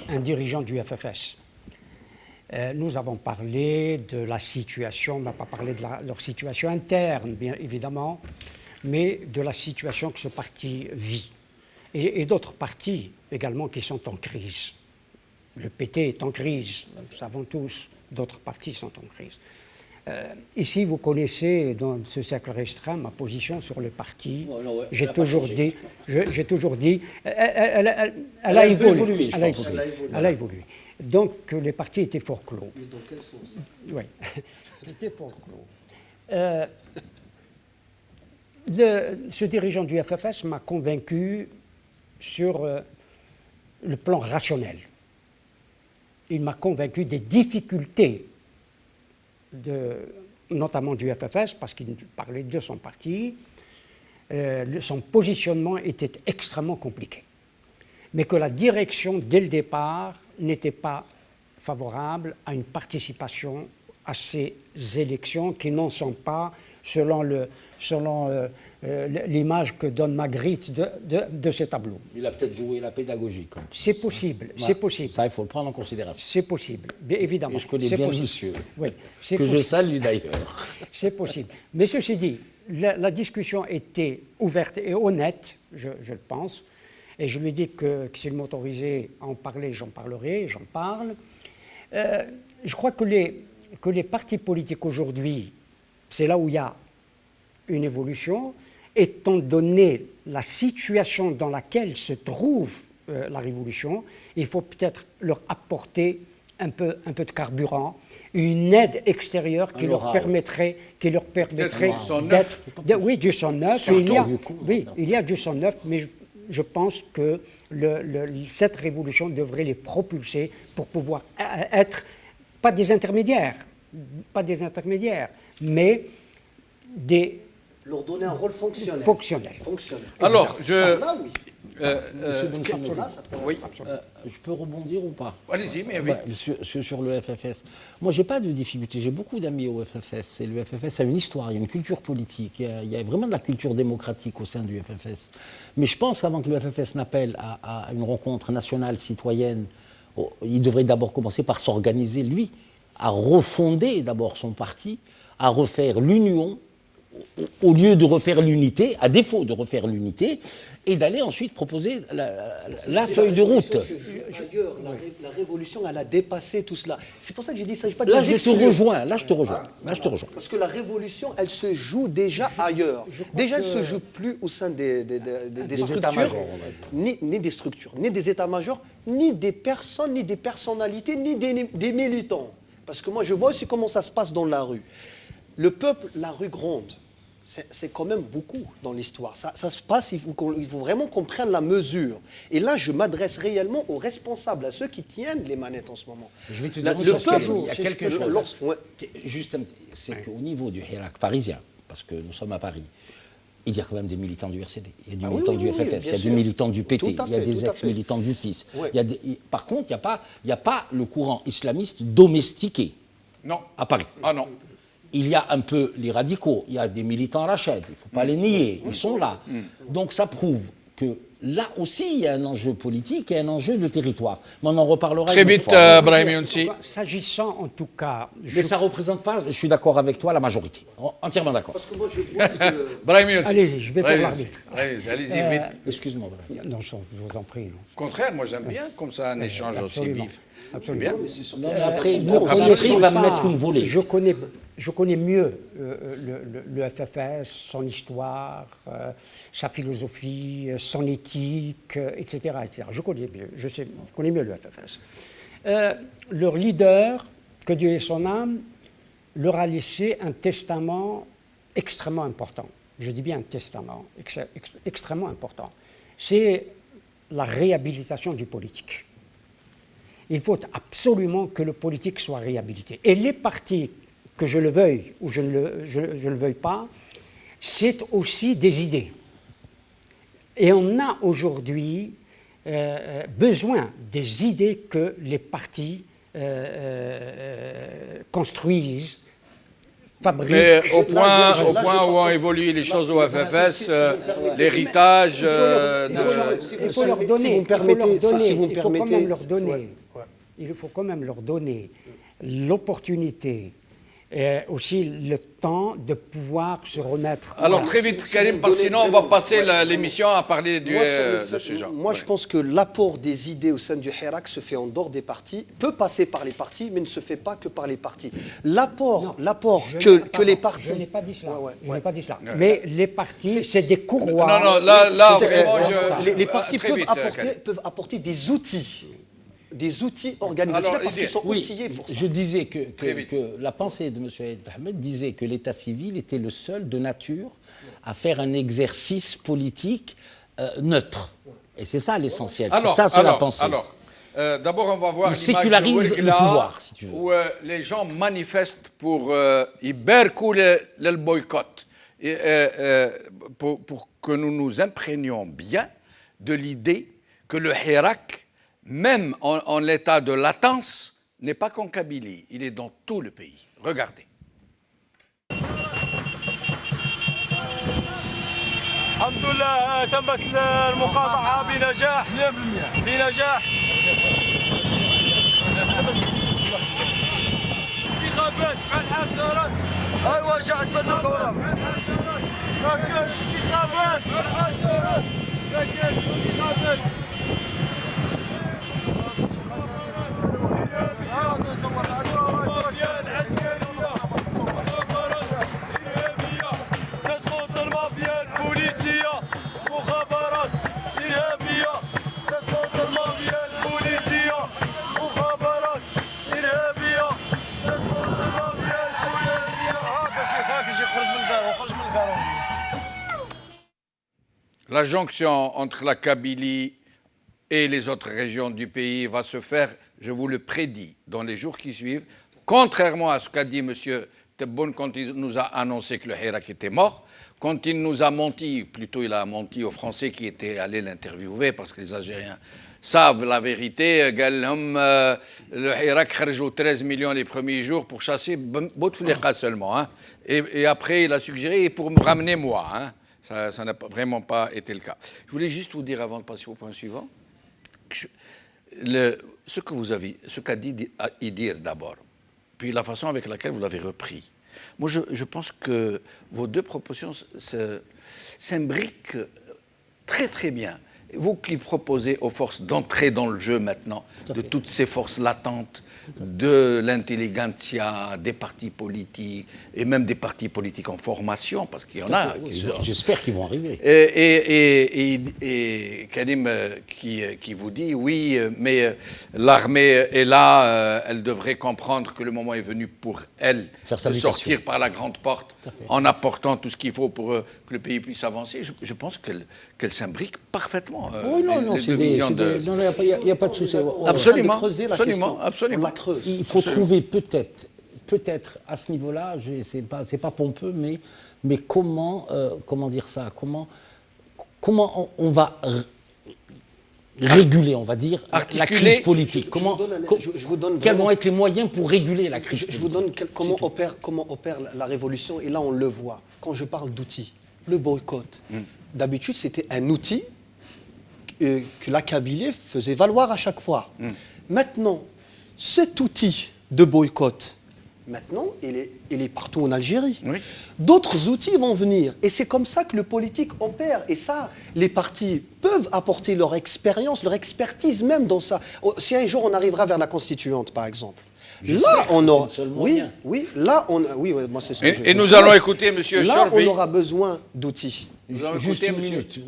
un dirigeant du FFS. Nous avons parlé de la situation, on n'a pas parlé de leur situation interne, bien évidemment, mais de la situation que ce parti vit. Et d'autres partis également qui sont en crise. Le PT est en crise, nous savons tous, d'autres partis sont en crise. Ici, vous connaissez, dans ce cercle restreint, ma position sur le parti. J'ai toujours dit, elle a évolué. Elle a évolué. Donc, les partis étaient fort clos. Mais dans quel sens? Oui, étaient fort clos. Ce dirigeant du FFS m'a convaincu sur le plan rationnel. Il m'a convaincu des difficultés notamment du FFS, parce qu'il parlait de son parti, son positionnement était extrêmement compliqué. Mais que la direction, dès le départ, n'était pas favorable à une participation à ces élections qui n'en sont pas, selon l'image que donne Magritte de ce tableau. Il a peut-être joué la pédagogie. C'est possible, c'est possible. Ça, il faut le prendre en considération. C'est possible, bien évidemment. Et je connais bien monsieur, oui, que je salue d'ailleurs. C'est possible. Mais ceci dit, la discussion était ouverte et honnête, je le pense, et je lui ai dit que s'il m'autorisait à en parler, j'en parlerai, j'en parle. Je crois que les partis politiques aujourd'hui, c'est là où il y a une évolution, étant donné la situation dans laquelle se trouve la révolution, il faut peut-être leur apporter un peu de carburant, une aide extérieure qui leur permettrait d'être... Oui, du sang neuf. Il y a du sang neuf, mais je pense que cette révolution devrait les propulser pour pouvoir être, pas des intermédiaires, mais des... Leur donner un rôle fonctionnel. Alors, oui. Je peux rebondir ou pas? Allez-y, mais vite. Sur le FFS. Moi, j'ai pas de difficulté. J'ai beaucoup d'amis au FFS. Et le FFS a une histoire, il y a une culture politique. Il y a vraiment de la culture démocratique au sein du FFS. Mais je pense qu'avant que le FFS n'appelle à une rencontre nationale citoyenne, il devrait d'abord commencer par s'organiser, lui, à refonder d'abord son parti, à refaire l'union, au lieu de refaire l'unité, à défaut de refaire l'unité, et d'aller ensuite proposer la feuille de route. D'ailleurs, la révolution, elle a dépassé tout cela. C'est pour ça que j'ai dit ça. Là, je te rejoins. Parce que la révolution, elle se joue déjà ailleurs. Déjà, elle ne se joue plus au sein des structures, ni des structures, ni des états-majors, ni des personnes, ni des personnalités, ni des militants. Parce que moi, je vois aussi comment ça se passe dans la rue. Le peuple, la rue gronde. C'est quand même beaucoup dans l'histoire. Ça se passe, il faut vraiment qu'on prenne la mesure. Et là, je m'adresse réellement aux responsables, à ceux qui tiennent les manettes en ce moment. Je vais te dire, le peuple, il y a quelque chose. Juste c'est qu'au niveau du Hirak parisien, parce que nous sommes à Paris, il y a quand même des militants du RCD, il y a des militants du FFS, il y a des militants du PT, il y a des ex-militants du FIS. Par contre, il n'y a pas le courant islamiste domestiqué à Paris. Ah non. Il y a un peu les radicaux, il y a des militants Rached, il ne faut pas les nier, ils sont là. Donc ça prouve que là aussi, il y a un enjeu politique et un enjeu de territoire. Mais on en reparlera très vite, Brahim Younsi. S'agissant en tout cas... Mais ça ne représente pas, je suis d'accord avec toi, la majorité. Entièrement d'accord. Parce que moi, je vois que... Brahim Younsi. Allez-y, je vais faire l'arbitre. Allez-y, vite. Excuse-moi. Non, je vous en prie. Non. Au contraire, moi j'aime bien comme ça un échange aussi vif. Absolument. Après, il va me mettre une volée. Je connais mieux le FFS, son histoire, sa philosophie, son éthique, etc., etc. Je connais mieux le FFS. Leur leader, que Dieu ait son âme, leur a laissé un testament extrêmement important. Je dis bien un testament extrêmement important. C'est la réhabilitation du politique. Il faut absolument que le politique soit réhabilité. Et les partis, que je le veuille ou je ne le veuille pas, c'est aussi des idées. Et on a aujourd'hui besoin des idées que les partis construisent, fabriquent. Mais au point où ont évolué les choses au FFS, l'héritage... Il faut leur donner, il faut quand même leur donner l'opportunité et aussi le temps de pouvoir se remettre... Alors très vite, Karim, parce que sinon on va passer l'émission à parler de ce genre. Moi, je pense que l'apport des idées au sein du Hirak se fait en dehors des partis, peut passer par les partis, mais ne se fait pas que par les partis. L'apport que les partis... Je n'ai pas dit cela. Je n'ai pas dit cela. Mais les partis, c'est des courroies. Non, là vraiment, les partis peuvent apporter des outils. Des outils organisationnels parce qu'ils sont outillés pour ça. Je disais que la pensée de M. Aïd Ahmed disait que l'état civil était le seul de nature à faire un exercice politique neutre. Et c'est ça l'essentiel. C'est la pensée. Alors, d'abord, on va voir il sécularise le pouvoir, si tu veux. Où les gens manifestent pour Iberkou le boycott. Pour que nous nous imprégnions bien de l'idée que le Hirak, même en l'état de latence, n'est pas qu'en Kabylie, il est dans tout le pays. Regardez. Alhamdoulilah, تمت المقاطعة بنجاح 100% بنجاح انتخابات مع الحشرات ايوا رجعت بدك ورا ما كانش انتخابات مع الحشرات ما كانش انتخابات العسكرية تسقط المافيا البوليس وخرج من الكهرباء. La jonction entre la Kabylie et les autres régions du pays va se faire, je vous le prédis, dans les jours qui suivent, contrairement à ce qu'a dit M. Tebboune quand il nous a annoncé que le Hirak était mort, quand il nous a menti, plutôt il a menti aux Français qui étaient allés l'interviewer, parce que les Algériens savent la vérité, le Hirak خرجوا 13 millions les premiers jours pour chasser Bouteflika seulement. Hein. Et après, il a suggéré pour me ramener moi. Hein. Ça n'a vraiment pas été le cas. Je voulais juste vous dire, avant de passer au point suivant, que ce qu'a dit Idir d'abord, puis la façon avec laquelle vous l'avez repris. Moi, je pense que vos deux propositions s'imbriquent très très bien. Vous qui proposez aux forces d'entrer dans le jeu maintenant, de toutes ces forces latentes, de l'intelligentsia, des partis politiques, et même des partis politiques en formation, parce qu'il y en a. J'espère qu'ils vont arriver. Et Karim qui vous dit, oui, mais l'armée est là, elle devrait comprendre que le moment est venu pour elle de sortir par la grande porte en apportant tout ce qu'il faut pour que le pays puisse avancer. Je pense qu'elle s'imbrique parfaitement. Oui, non, il n'y a pas de souci. Absolument, absolument. Il faut trouver peut-être à ce niveau-là, c'est pas pompeux, mais comment dire ça, comment on va réguler, on va dire, la crise politique. Quels vont être les moyens pour réguler la crise politique? Je vous donne comment opère la révolution, et là on le voit. Quand je parle d'outils, le boycott, d'habitude c'était un outil que la Kabylie faisait valoir à chaque fois. Maintenant, cet outil de boycott, maintenant, il est partout en Algérie. Oui. D'autres outils vont venir. Et c'est comme ça que le politique opère. Et ça, les partis peuvent apporter leur expérience, leur expertise même dans ça. Si un jour on arrivera vers la constituante, par exemple, là on aura... Oui, là on... Oui, moi c'est ce que je... Et nous allons écouter M. Charvi. Là, on aura besoin d'outils. Nous allons juste écouter une minute.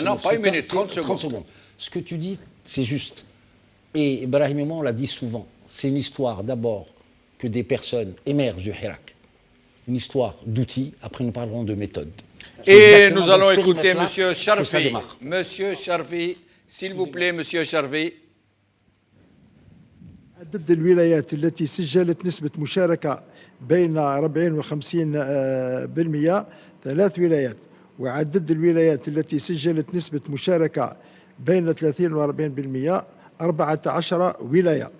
Non, pas une minute, 30 secondes. Ce que tu dis, c'est juste. Et Ibrahim et moi, on l'a dit souvent. C'est une histoire d'abord que des personnes émergent du Hirak. Une histoire d'outils. Après, nous parlerons de méthode. Et nous allons écouter M. Charvi. Monsieur Charvi, s'il vous plaît, M. Charvi. عدد الولايات التي سجلت نسبة مشاركة بين 40 و 50% 3 ولايات، وعدد الولايات التي سجلت نسبة مشاركة بين 30 و 40% 14 ولاية.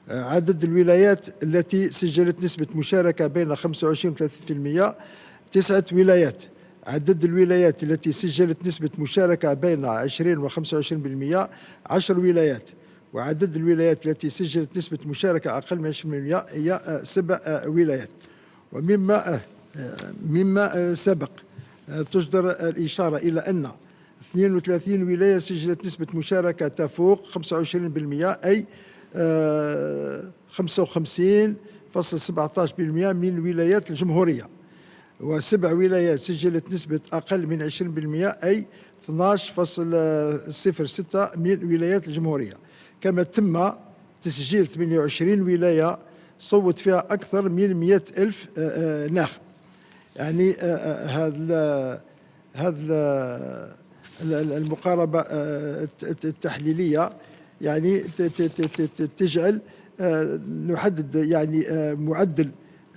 عدد الولايات التي سجلت نسبة مشاركة بين 25 و 30% 9 ولايات. عدد الولايات التي سجلت نسبة مشاركة بين 20 و 25% 10 ولايات. وعدد الولايات التي سجلت نسبة مشاركة أقل من 20% هي 7 ولايات. مما سبق تجدر الإشارة إلى أن 32 ولاية سجلت نسبة مشاركة تفوق 25% أي 55.17% من ولايات الجمهورية، و7 ولايات سجلت نسبة أقل من 20% أي 12.06% من ولايات الجمهورية. كما تم تسجيل 28 ولاية صوت فيها أكثر من 100,000 ناخب. يعني هذا المقاربة التحليلية يعني تجعل نحدد يعني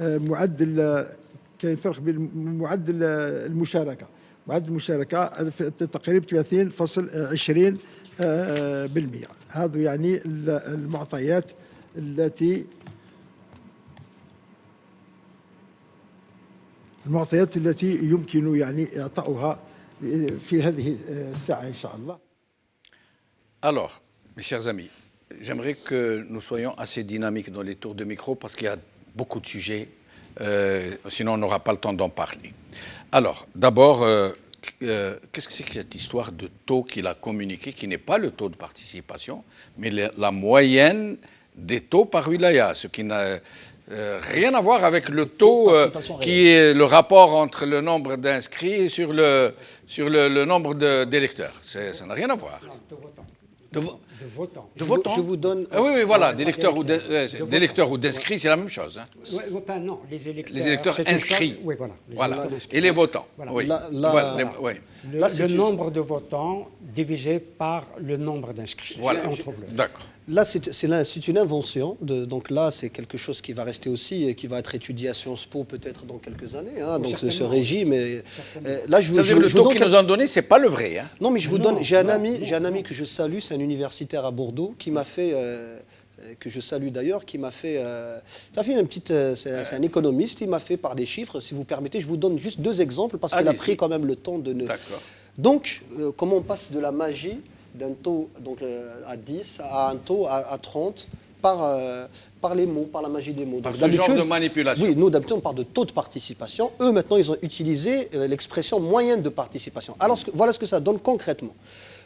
معدل كاين فرق بين معدل المشاركة. معدل المشاركة تقريبا 30.20%. هذا يعني المعطيات التي يمكن يعني إعطاؤها في هذه الساعة إن شاء الله. Alors, mes chers amis, j'aimerais que nous soyons assez dynamiques dans les tours de micro parce qu'il y a beaucoup de sujets, sinon on n'aura pas le temps d'en parler. Alors, d'abord, qu'est-ce que c'est que cette histoire de taux qu'il a communiqué, qui n'est pas le taux de participation, mais la moyenne des taux par wilaya, ce qui n'a rien à voir avec le taux qui est le rapport entre le nombre d'inscrits sur le nombre d'électeurs. Ça n'a rien à voir. De votants. De votants. Je vous donne... Ah oui, oui, voilà, Ah, d'électeurs ou d'électeurs. d'électeurs ou d'inscrits, c'est la même chose. Hein. Ouais, enfin, non, les électeurs. Les électeurs c'est une inscrits. chose- Oui, voilà. Les Voilà. électeurs inscrits. Et les votants. Voilà. Oui. Là, Voilà, oui. Le, Là, c'est le une- nombre de votants divisé par le nombre d'inscrits. Voilà. On trouve le. D'accord. Là, c'est une invention. Donc là, c'est quelque chose qui va rester aussi et qui va être étudié à Sciences Po peut-être dans quelques années. Hein, donc ce certainement. régime. Là, Ça veut dire le vous taux donne qu'ils nous ont donné, c'est pas le vrai. Hein. Non, mais je vous Non, donne. J'ai un non, ami, non, j'ai un ami que je salue, c'est un universitaire à Bordeaux qui m'a fait, que je salue d'ailleurs, qui m'a fait une petite. C'est un économiste. Il m'a fait par des chiffres. Si vous permettez, je vous donne juste 2 exemples parce qu'il a Allez-y. pris quand même le temps de ne. D'accord. Donc, comment on passe de la magie d'un taux à 10 à un taux à 30 par les mots, par la magie des mots. Par Donc, ce genre d'habitude- de manipulation. Oui, nous d'habitude on parle de taux de participation. Eux maintenant ils ont utilisé l'expression moyenne de participation. Alors voilà ce que ça donne concrètement.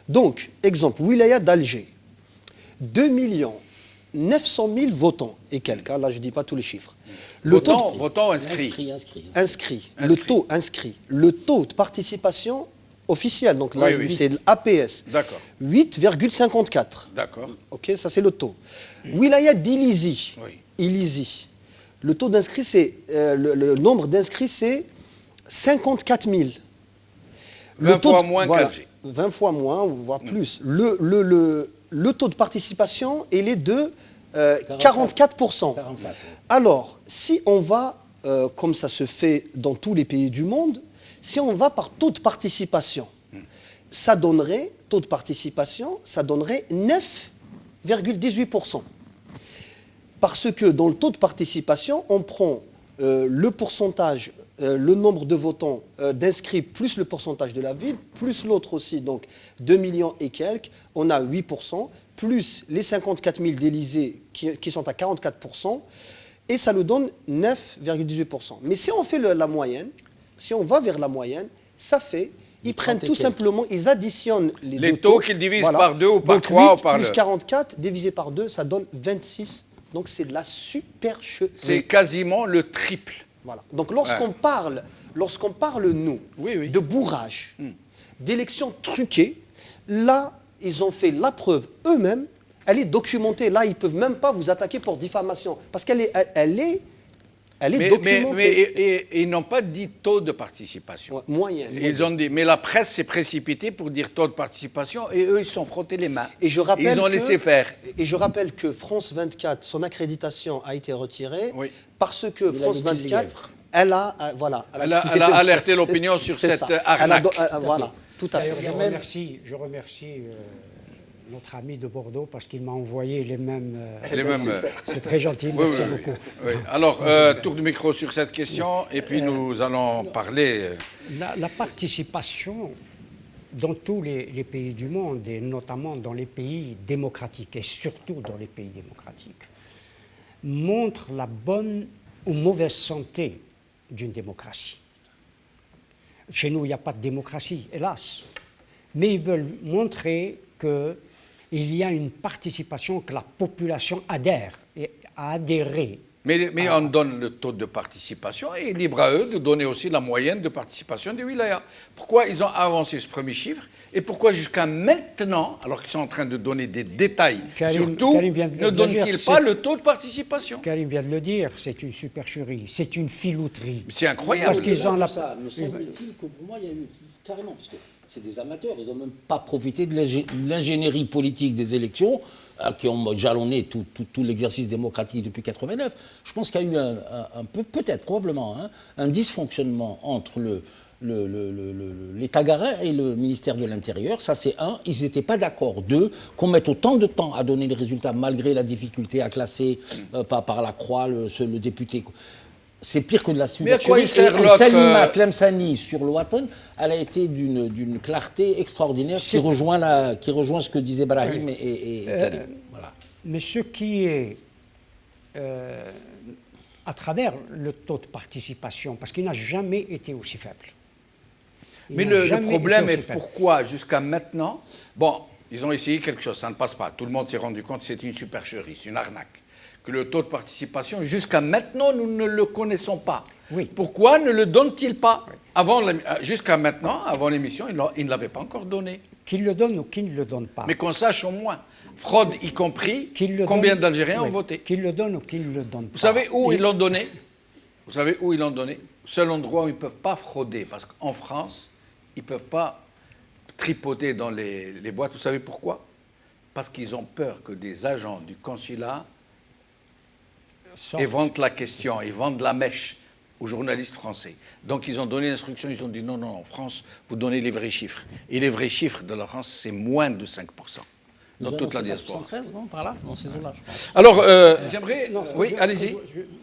Donc, exemple, Wilaya d'Alger, 2 900 000 votants et quelques, hein, là je ne dis pas tous les chiffres. Le taux de- Votants inscrits. inscrit, le Inscrit. taux inscrit, le taux de participation officiel, donc là Oui, oui. c'est l'APS, D'accord. 8,54. D'accord. Ok, ça c'est le taux. Wilaya d'Ilizi, Oui. Ilizi, le taux d'inscrits, c'est le nombre d'inscrits, c'est 54 000. 20 fois moins qu'Alger. 20 fois moins, voire plus. Le taux de participation, il est de 44%. 44. Alors, si on va, comme ça se fait dans tous les pays du monde, si on va par taux de participation, ça donnerait 9,18%. Parce que dans le taux de participation, on prend le pourcentage, le nombre de votants d'inscrits, plus le pourcentage de la ville, plus l'autre aussi, donc 2 millions et quelques, on a 8%, plus les 54 000 d'Élysée qui sont à 44%, et ça nous donne 9,18%. Mais si on fait la moyenne, si on va vers la moyenne, ça fait, ils prennent 30 et tout quelques. simplement, ils additionnent les Les deux taux qu'ils divisent par 2 ou par Donc 3 ou 8 par plus le- 44 divisé par 2, ça donne 26. Donc c'est de la supercherie. C'est quasiment le triple. Voilà. Donc lorsqu'on parle, nous, Oui, oui. de bourrage, d'élections truquées, là, ils ont fait la preuve eux-mêmes. Elle est documentée. Là, ils ne peuvent même pas vous attaquer pour diffamation. Parce qu'elle est, elle est documentée. Mais ils n'ont pas dit taux de participation. Ouais, moyenne. Ils ont dit, mais la presse s'est précipitée pour dire taux de participation et eux, ils se sont frottés les mains. Et je rappelle Ils ont laissé faire. Et je rappelle que France 24, son accréditation a été retirée Oui. parce que Il a France levé le 24, lièvre. elle a, voilà. Elle a alerté l'opinion sur C'est cette ça. arnaque. Voilà, tout à fait. D'ailleurs, je remercie notre ami de Bordeaux parce qu'il m'a envoyé les mêmes. Les mêmes, C'est très gentil, oui, merci oui, oui. beaucoup. Oui. Alors, tour de micro sur cette question, et puis nous allons parler. La participation dans tous les pays du monde, et notamment dans les pays démocratiques, et surtout dans les pays démocratiques, montre la bonne ou mauvaise santé d'une démocratie. Chez nous, il n'y a pas de démocratie, hélas. Mais ils veulent montrer qu'il y a une participation, que la population adhère et a adhéré. Mais on donne le taux de participation et libre à eux de donner aussi la moyenne de participation des wilayas. Pourquoi ils ont avancé ce premier chiffre et pourquoi jusqu'à maintenant, alors qu'ils sont en train de donner des détails, surtout, Karim vient de ne le donnent-ils dire, pas c'est- le taux de participation? Karim vient de le dire, c'est une supercherie, c'est une filouterie. C'est incroyable. Parce qu'ils ont la... Ça me semble-t-il que pour moi, il y a eu carrément, parce que c'est des amateurs, ils n'ont même pas profité de l'ingénierie politique des élections qui ont jalonné tout l'exercice démocratique depuis 89. Je pense qu'il y a eu un peu, peut-être, probablement, hein, un dysfonctionnement entre l'État garin et le ministère de l'Intérieur. Ça, c'est un. Ils n'étaient pas d'accord. Deux, qu'on mette autant de temps à donner les résultats malgré la difficulté à classer par la croix le député. C'est pire que de la Mais à quoi il sert et l'autre, Salima Tlemceni sur le Watan, elle a été d'une clarté extraordinaire qui rejoint ce que disaient Brahim et Karim. Voilà. Mais ce qui est, à travers le taux de participation, parce qu'il n'a jamais été aussi faible. Il Mais n'a le jamais problème été est aussi faible. pourquoi jusqu'à maintenant, bon, ils ont essayé quelque chose, ça ne passe pas. Tout le monde s'est rendu compte que c'est une supercherie, c'est une arnaque. que le taux de participation, jusqu'à maintenant, nous ne le connaissons pas. Oui. Pourquoi ne le donne-t-il pas? Jusqu'à maintenant, avant l'émission, il ne l'avait pas encore donné. Qu'il le donne ou qu'il ne le donne pas. Mais qu'on sache au moins, fraude y compris, Qu'il le combien donne- d'Algériens oui, ont voté. Qu'il le donne ou qu'il ne le donne pas. Vous savez où ils l'ont donné? Vous savez où ils l'ont donné? Seul endroit où ils ne peuvent pas frauder, parce qu'en France, ils ne peuvent pas tripoter dans les boîtes. Vous savez pourquoi? Parce qu'ils ont peur que des agents du consulat éventent la question, ils vendent la mèche aux journalistes français. Donc ils ont donné l'instruction, ils ont dit non, en France, vous donnez les vrais chiffres. Et les vrais chiffres de la France, c'est moins de 5% dans toute la diaspora. 73, non, par là, dans ces eaux-là, je pense. Alors, j'aimerais... Non, Oui, allez-y.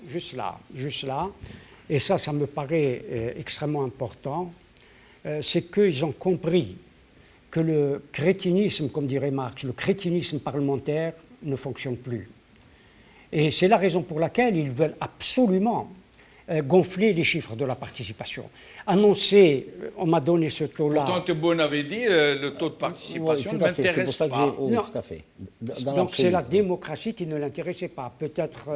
Juste là. Et ça me paraît extrêmement important. C'est qu'ils ont compris que le crétinisme, comme dirait Marx, le crétinisme parlementaire ne fonctionne plus. Et c'est la raison pour laquelle ils veulent absolument gonfler les chiffres de la participation. Annoncer, on m'a donné ce taux-là. Pourtant, Tebboune avait dit le taux de participation Oui, ne tout à fait. C'est pour m'intéresse ça que pas. oui, Non. tout à fait. Donc c'est la démocratie qui ne l'intéressait pas. Peut-être.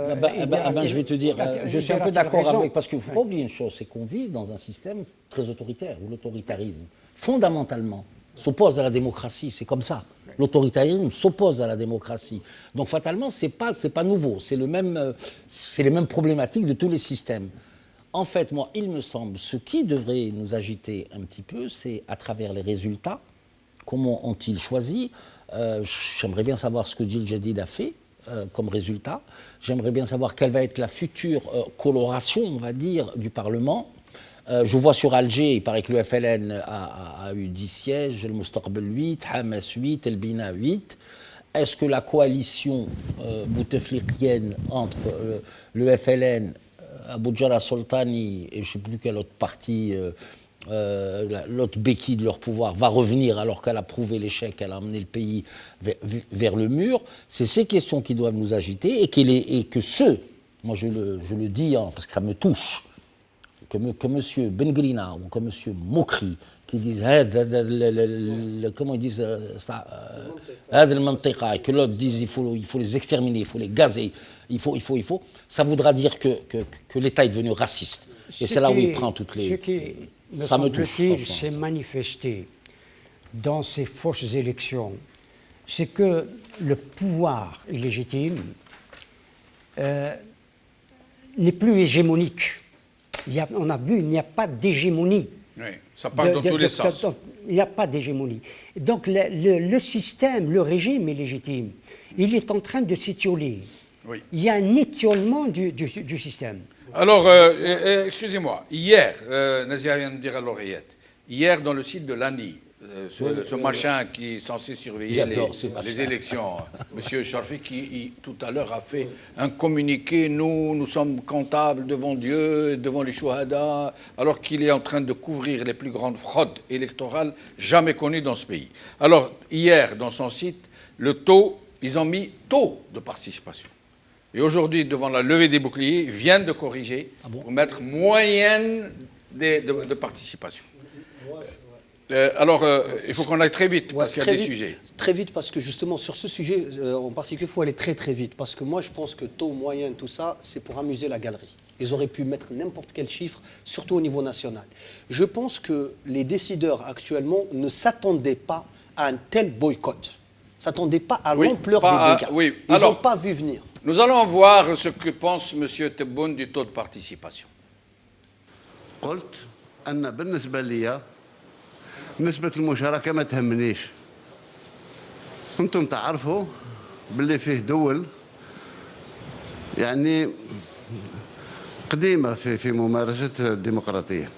Je vais te dire, je suis un peu d'accord avec, parce qu'il ne faut pas oublier une chose, c'est qu'on vit dans un système très autoritaire, où l'autoritarisme, fondamentalement, s'oppose à la démocratie, c'est comme ça. L'autoritarisme s'oppose à la démocratie. Donc fatalement, c'est pas nouveau, c'est les mêmes problématiques de tous les systèmes. En fait, moi, il me semble, ce qui devrait nous agiter un petit peu, c'est à travers les résultats, comment ont-ils choisi. J'aimerais bien savoir ce que Gil Jadid a fait comme résultat. J'aimerais bien savoir quelle va être la future coloration, on va dire, du Parlement. Je vois sur Alger, il paraît que le FLN a eu 10 sièges, le Moustaqbel 8, Hamas 8, El Bina 8. Est-ce que la coalition bouteflikienne entre le FLN, Abou Djara Soltani et je ne sais plus quel autre parti, l'autre béquille de leur pouvoir, va revenir alors qu'elle a prouvé l'échec, elle a amené le pays vers le mur? C'est ces questions qui doivent nous agiter et que ceux, moi je le dis parce que ça me touche, que M. Bengrina ou que M. Mokri, qui disent, comment ils disent ça, et que l'autre dise il faut les exterminer, il faut les gazer, il faut, ça voudra dire que l'État est devenu raciste. Et c'est là où il prend toutes les... Ce qui, ça me touche, semble-t-il, s'est manifesté dans ces fausses élections, c'est que le pouvoir illégitime n'est plus hégémonique. On a vu, il n'y a pas d'hégémonie. Oui, ça part dans tous les sens. Il n'y a pas d'hégémonie. Donc le système, le régime illégitime, il est en train de s'étioler. Oui. Il y a un étiolement du système. Alors, excusez-moi, hier, Nazir vient de dire à l'oreillette, hier dans le site de l'ANI, ce machin qui est censé surveiller les élections, M. Charfi, qui tout à l'heure a fait un communiqué, nous sommes comptables devant Dieu, devant les chouhadas, alors qu'il est en train de couvrir les plus grandes fraudes électorales jamais connues dans ce pays. Alors, hier, dans son site, le taux, ils ont mis taux de participation. Et aujourd'hui, devant la levée des boucliers, ils viennent de corriger pour mettre moyenne de participation. Alors, il faut qu'on aille très vite, parce qu'il y a des sujets. Très vite, parce que justement, sur ce sujet en particulier, il faut aller très très vite. Parce que moi, je pense que taux, moyen, tout ça, c'est pour amuser la galerie. Ils auraient pu mettre n'importe quel chiffre, surtout au niveau national. Je pense que les décideurs actuellement ne s'attendaient pas à un tel boycott. Ne s'attendaient pas à l'ampleur des dégâts. Ils n'ont pas vu venir. Nous allons voir ce que pense M. Tebboune du taux de participation. قلت أن بالنسبة لي نسبة المشاركة ما تهمنيش. أنتم تعرفوا باللي فيه دول يعني قديمة في ممارسة الديمقراطية.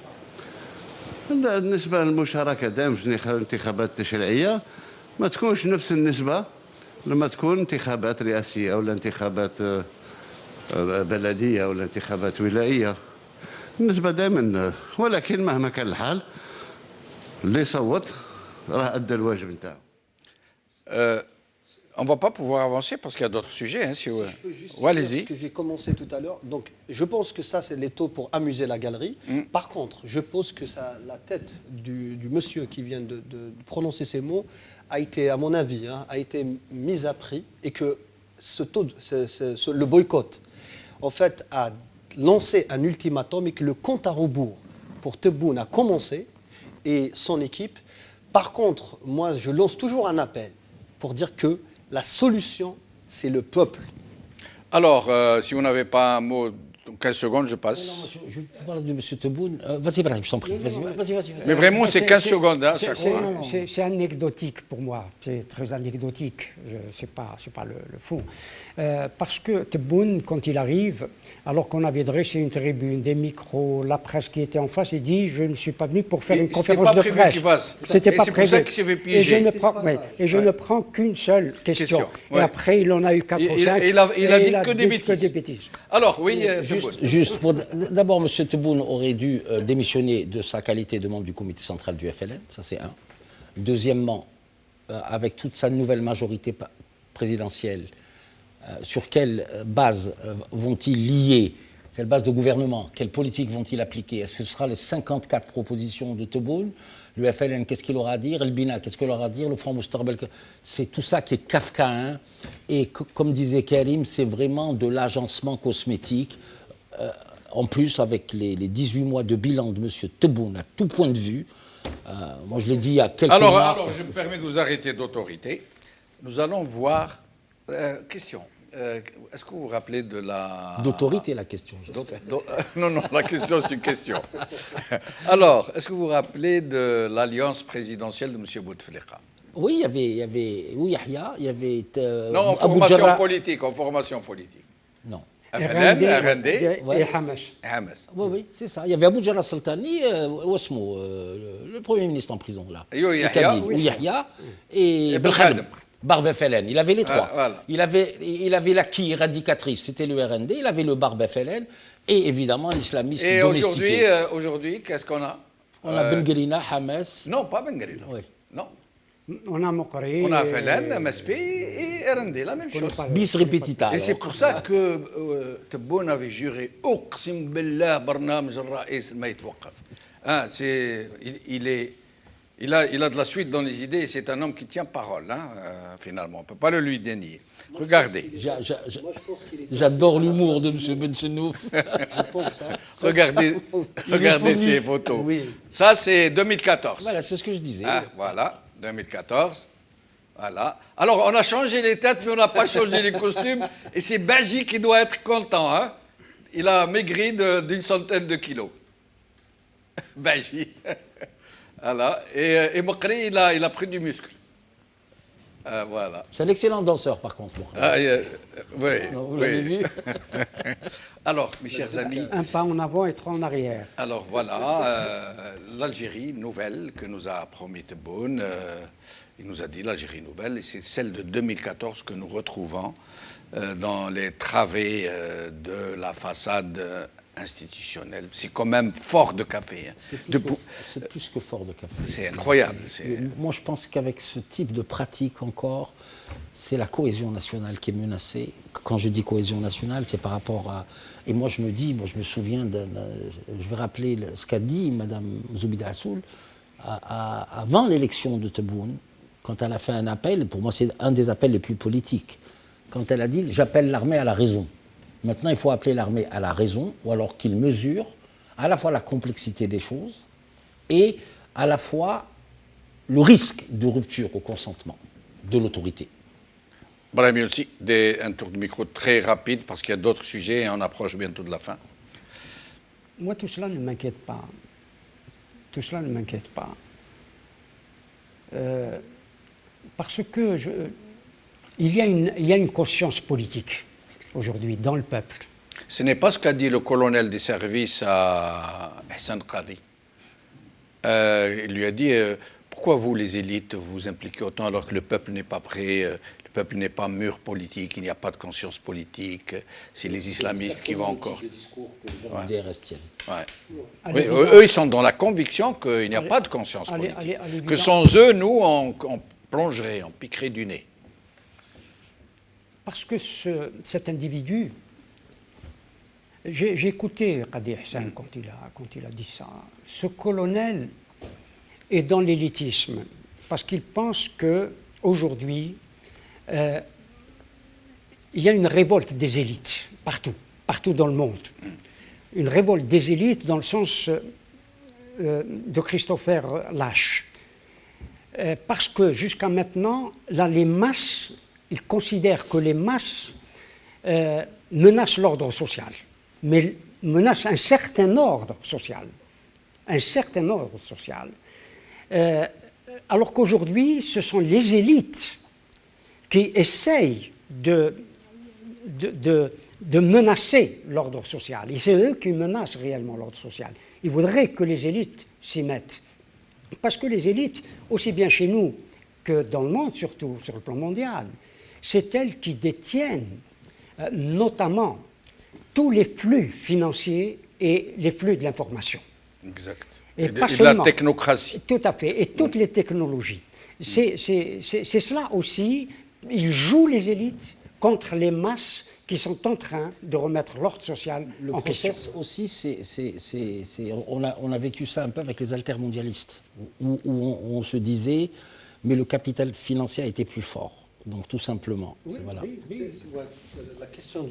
بالنسبة للمشاركة دائما في الانتخابات التشريعية ما تكونش نفس النسبة لما تكون انتخابات رئاسية أو انتخابات بلدية أو انتخابات ولائية. النسبة دائما ولكن مهما كان الحال اللي صوت راه أدى الواجب نتاعو. On ne va pas pouvoir avancer parce qu'il y a d'autres sujets. Hein, si je peux juste allez-y. ce que j'ai commencé tout à l'heure. Donc, je pense que ça, c'est les taux pour amuser la galerie. Par contre, je pense que ça, la tête du monsieur qui vient de prononcer ces mots a été, à mon avis, a été mise à prix et que le boycott, en fait, a lancé un ultimatum et que le compte à rebours pour Tebboune a commencé et son équipe. Par contre, moi, je lance toujours un appel pour dire que la solution, c'est le peuple. Alors, si vous n'avez pas un mot, 15 secondes, je passe. Je parle de M. Tebboune. Vas-y, Brahim, je t'en prie. Vas-y. Mais vraiment, c'est 15 secondes, hein, chaque fois. C'est anecdotique pour moi, c'est très anecdotique, ce n'est pas le fond. Parce que Tebboune, quand il arrive, alors qu'on avait dressé une tribune, des micros, la presse qui était en face, il dit « Je ne suis pas venu pour faire une conférence de presse ». C'était pas prévu. C'est pour ça qu'il s'est fait piéger. Et je ne prends qu'une seule question. Et après, il en a eu 4 ou 5. Il a dit que des bêtises. Alors, oui, d'abord, M. Tebboune aurait dû démissionner de sa qualité de membre du comité central du FLN, ça c'est un. Deuxièmement, avec toute sa nouvelle majorité présidentielle, sur quelle base vont-ils lier, quelle base de gouvernement, quelle politique vont-ils appliquer? Est-ce que ce sera les 54 propositions de Tebboune? Le FLN, qu'est-ce qu'il aura à dire? El Bina, qu'est-ce qu'il aura à dire? Le Front Mustarbel, c'est tout ça qui est kafkaïen. Et comme disait Karim, c'est vraiment de l'agencement cosmétique. En plus, avec les 18 mois de bilan de M. Tebboune, à tout point de vue, moi je l'ai dit il y a quelques mois... Alors, je me permets de vous arrêter d'autorité. Nous allons voir... question. Est-ce que vous vous rappelez de la... D'autorité, la question, Non, la question, c'est une question. Alors, est-ce que vous vous rappelez de l'alliance présidentielle de M. Bouteflika? Oui, il y avait Yahya, il y avait... non, en formation politique. Non. RND et Hamas. Oui, c'est ça. Il y avait Abou Jarrah Sultani, le Premier ministre en prison, là. Yahya et Belkhadem. Barbe FLN, il avait les trois. Voilà. Il avait la qui éradicatrice, c'était le RND, il avait le Barbe FLN et évidemment l'islamiste domestiqué. Et aujourd'hui, qu'est-ce qu'on a? On a Ben Guerina, Hamas. Non, pas Ben Guerina. Oui. Non. On a Mokri. On a FLN, MSP et RND, la même chose. Bis repetita. Et c'est pour ça que Tebboune avait juré Uqsim billah barnamj al-Raïs ma yitwaqqaf. Il a de la suite dans les idées et c'est un homme qui tient parole, finalement. On ne peut pas le lui dénier. Regardez. J'adore l'humour de M. Benchenouf. Regardez ces photos. Oui. Ça, c'est 2014. Voilà, c'est ce que je disais. Voilà, 2014. Voilà. Alors, on a changé les têtes, mais on n'a pas changé les costumes. Et c'est Baji qui doit être content. Hein. Il a maigri d'une centaine de kilos. Baji. Voilà. Et Mokri, il a pris du muscle. Voilà. C'est un excellent danseur, par contre. Oui. Non, vous l'avez vu. Alors, mes chers amis. Un pas en avant et 3 en arrière. Alors voilà, l'Algérie nouvelle que nous a promis Tebboune. Il nous a dit l'Algérie nouvelle, et c'est celle de 2014 que nous retrouvons dans les travées de la façade institutionnelle. C'est quand même fort de café. C'est plus que fort de café. C'est incroyable. Moi, je pense qu'avec ce type de pratique encore, c'est la cohésion nationale qui est menacée. Quand je dis cohésion nationale, c'est par rapport à... Et moi, je me souviens, je vais rappeler ce qu'a dit Mme Zoubida Assoul avant l'élection de Tebboune, quand elle a fait un appel, pour moi c'est un des appels les plus politiques, quand elle a dit « j'appelle l'armée à la raison ». Maintenant, il faut appeler l'armée à la raison, ou alors qu'il mesure à la fois la complexité des choses et à la fois le risque de rupture au consentement de l'autorité. Brahim aussi, un tour de micro très rapide, parce qu'il y a d'autres sujets et on approche bientôt de la fin. Moi, tout cela ne m'inquiète pas. Tout cela ne m'inquiète pas. Parce que il y a une conscience politique aujourd'hui dans le peuple. Ce n'est pas ce qu'a dit le colonel des services à Hassan Qadi. Il lui a dit pourquoi vous, les élites, vous impliquez autant alors que le peuple n'est pas prêt, le peuple n'est pas mûr politique, il n'y a pas de conscience politique, c'est les islamistes qui vont encore. Le discours que Jean DRS tienne. Ouais. Oui, eux, ils sont dans la conviction qu'il n'y a pas de conscience politique. Que sans eux, nous, on plongerait, on piquerait du nez. Parce que cet individu, j'ai écouté Qadi Hassan quand il a dit ça. Ce colonel est dans l'élitisme parce qu'il pense qu'aujourd'hui, il y a une révolte des élites partout dans le monde. Une révolte des élites dans le sens de Christopher Lasch. Parce que jusqu'à maintenant, là, les masses, ils considèrent que les masses menacent l'ordre social, mais menacent un certain ordre social. Un certain ordre social. Alors qu'aujourd'hui, ce sont les élites qui essayent de menacer l'ordre social. Et c'est eux qui menacent réellement l'ordre social. Ils voudraient que les élites s'y mettent. Parce que les élites, aussi bien chez nous que dans le monde, surtout sur le plan mondial, c'est elles qui détiennent notamment tous les flux financiers et les flux de l'information. Exact. Et de pas la seulement. technocratie. Tout à fait. Et toutes les technologies. C'est cela aussi. Ils jouent les élites contre les masses qui sont en train de remettre l'ordre social Le en question. process aussi, on a vécu ça un peu avec les altermondialistes, où on se disait, mais le capital financier a été plus fort. Donc tout simplement. Voilà. La question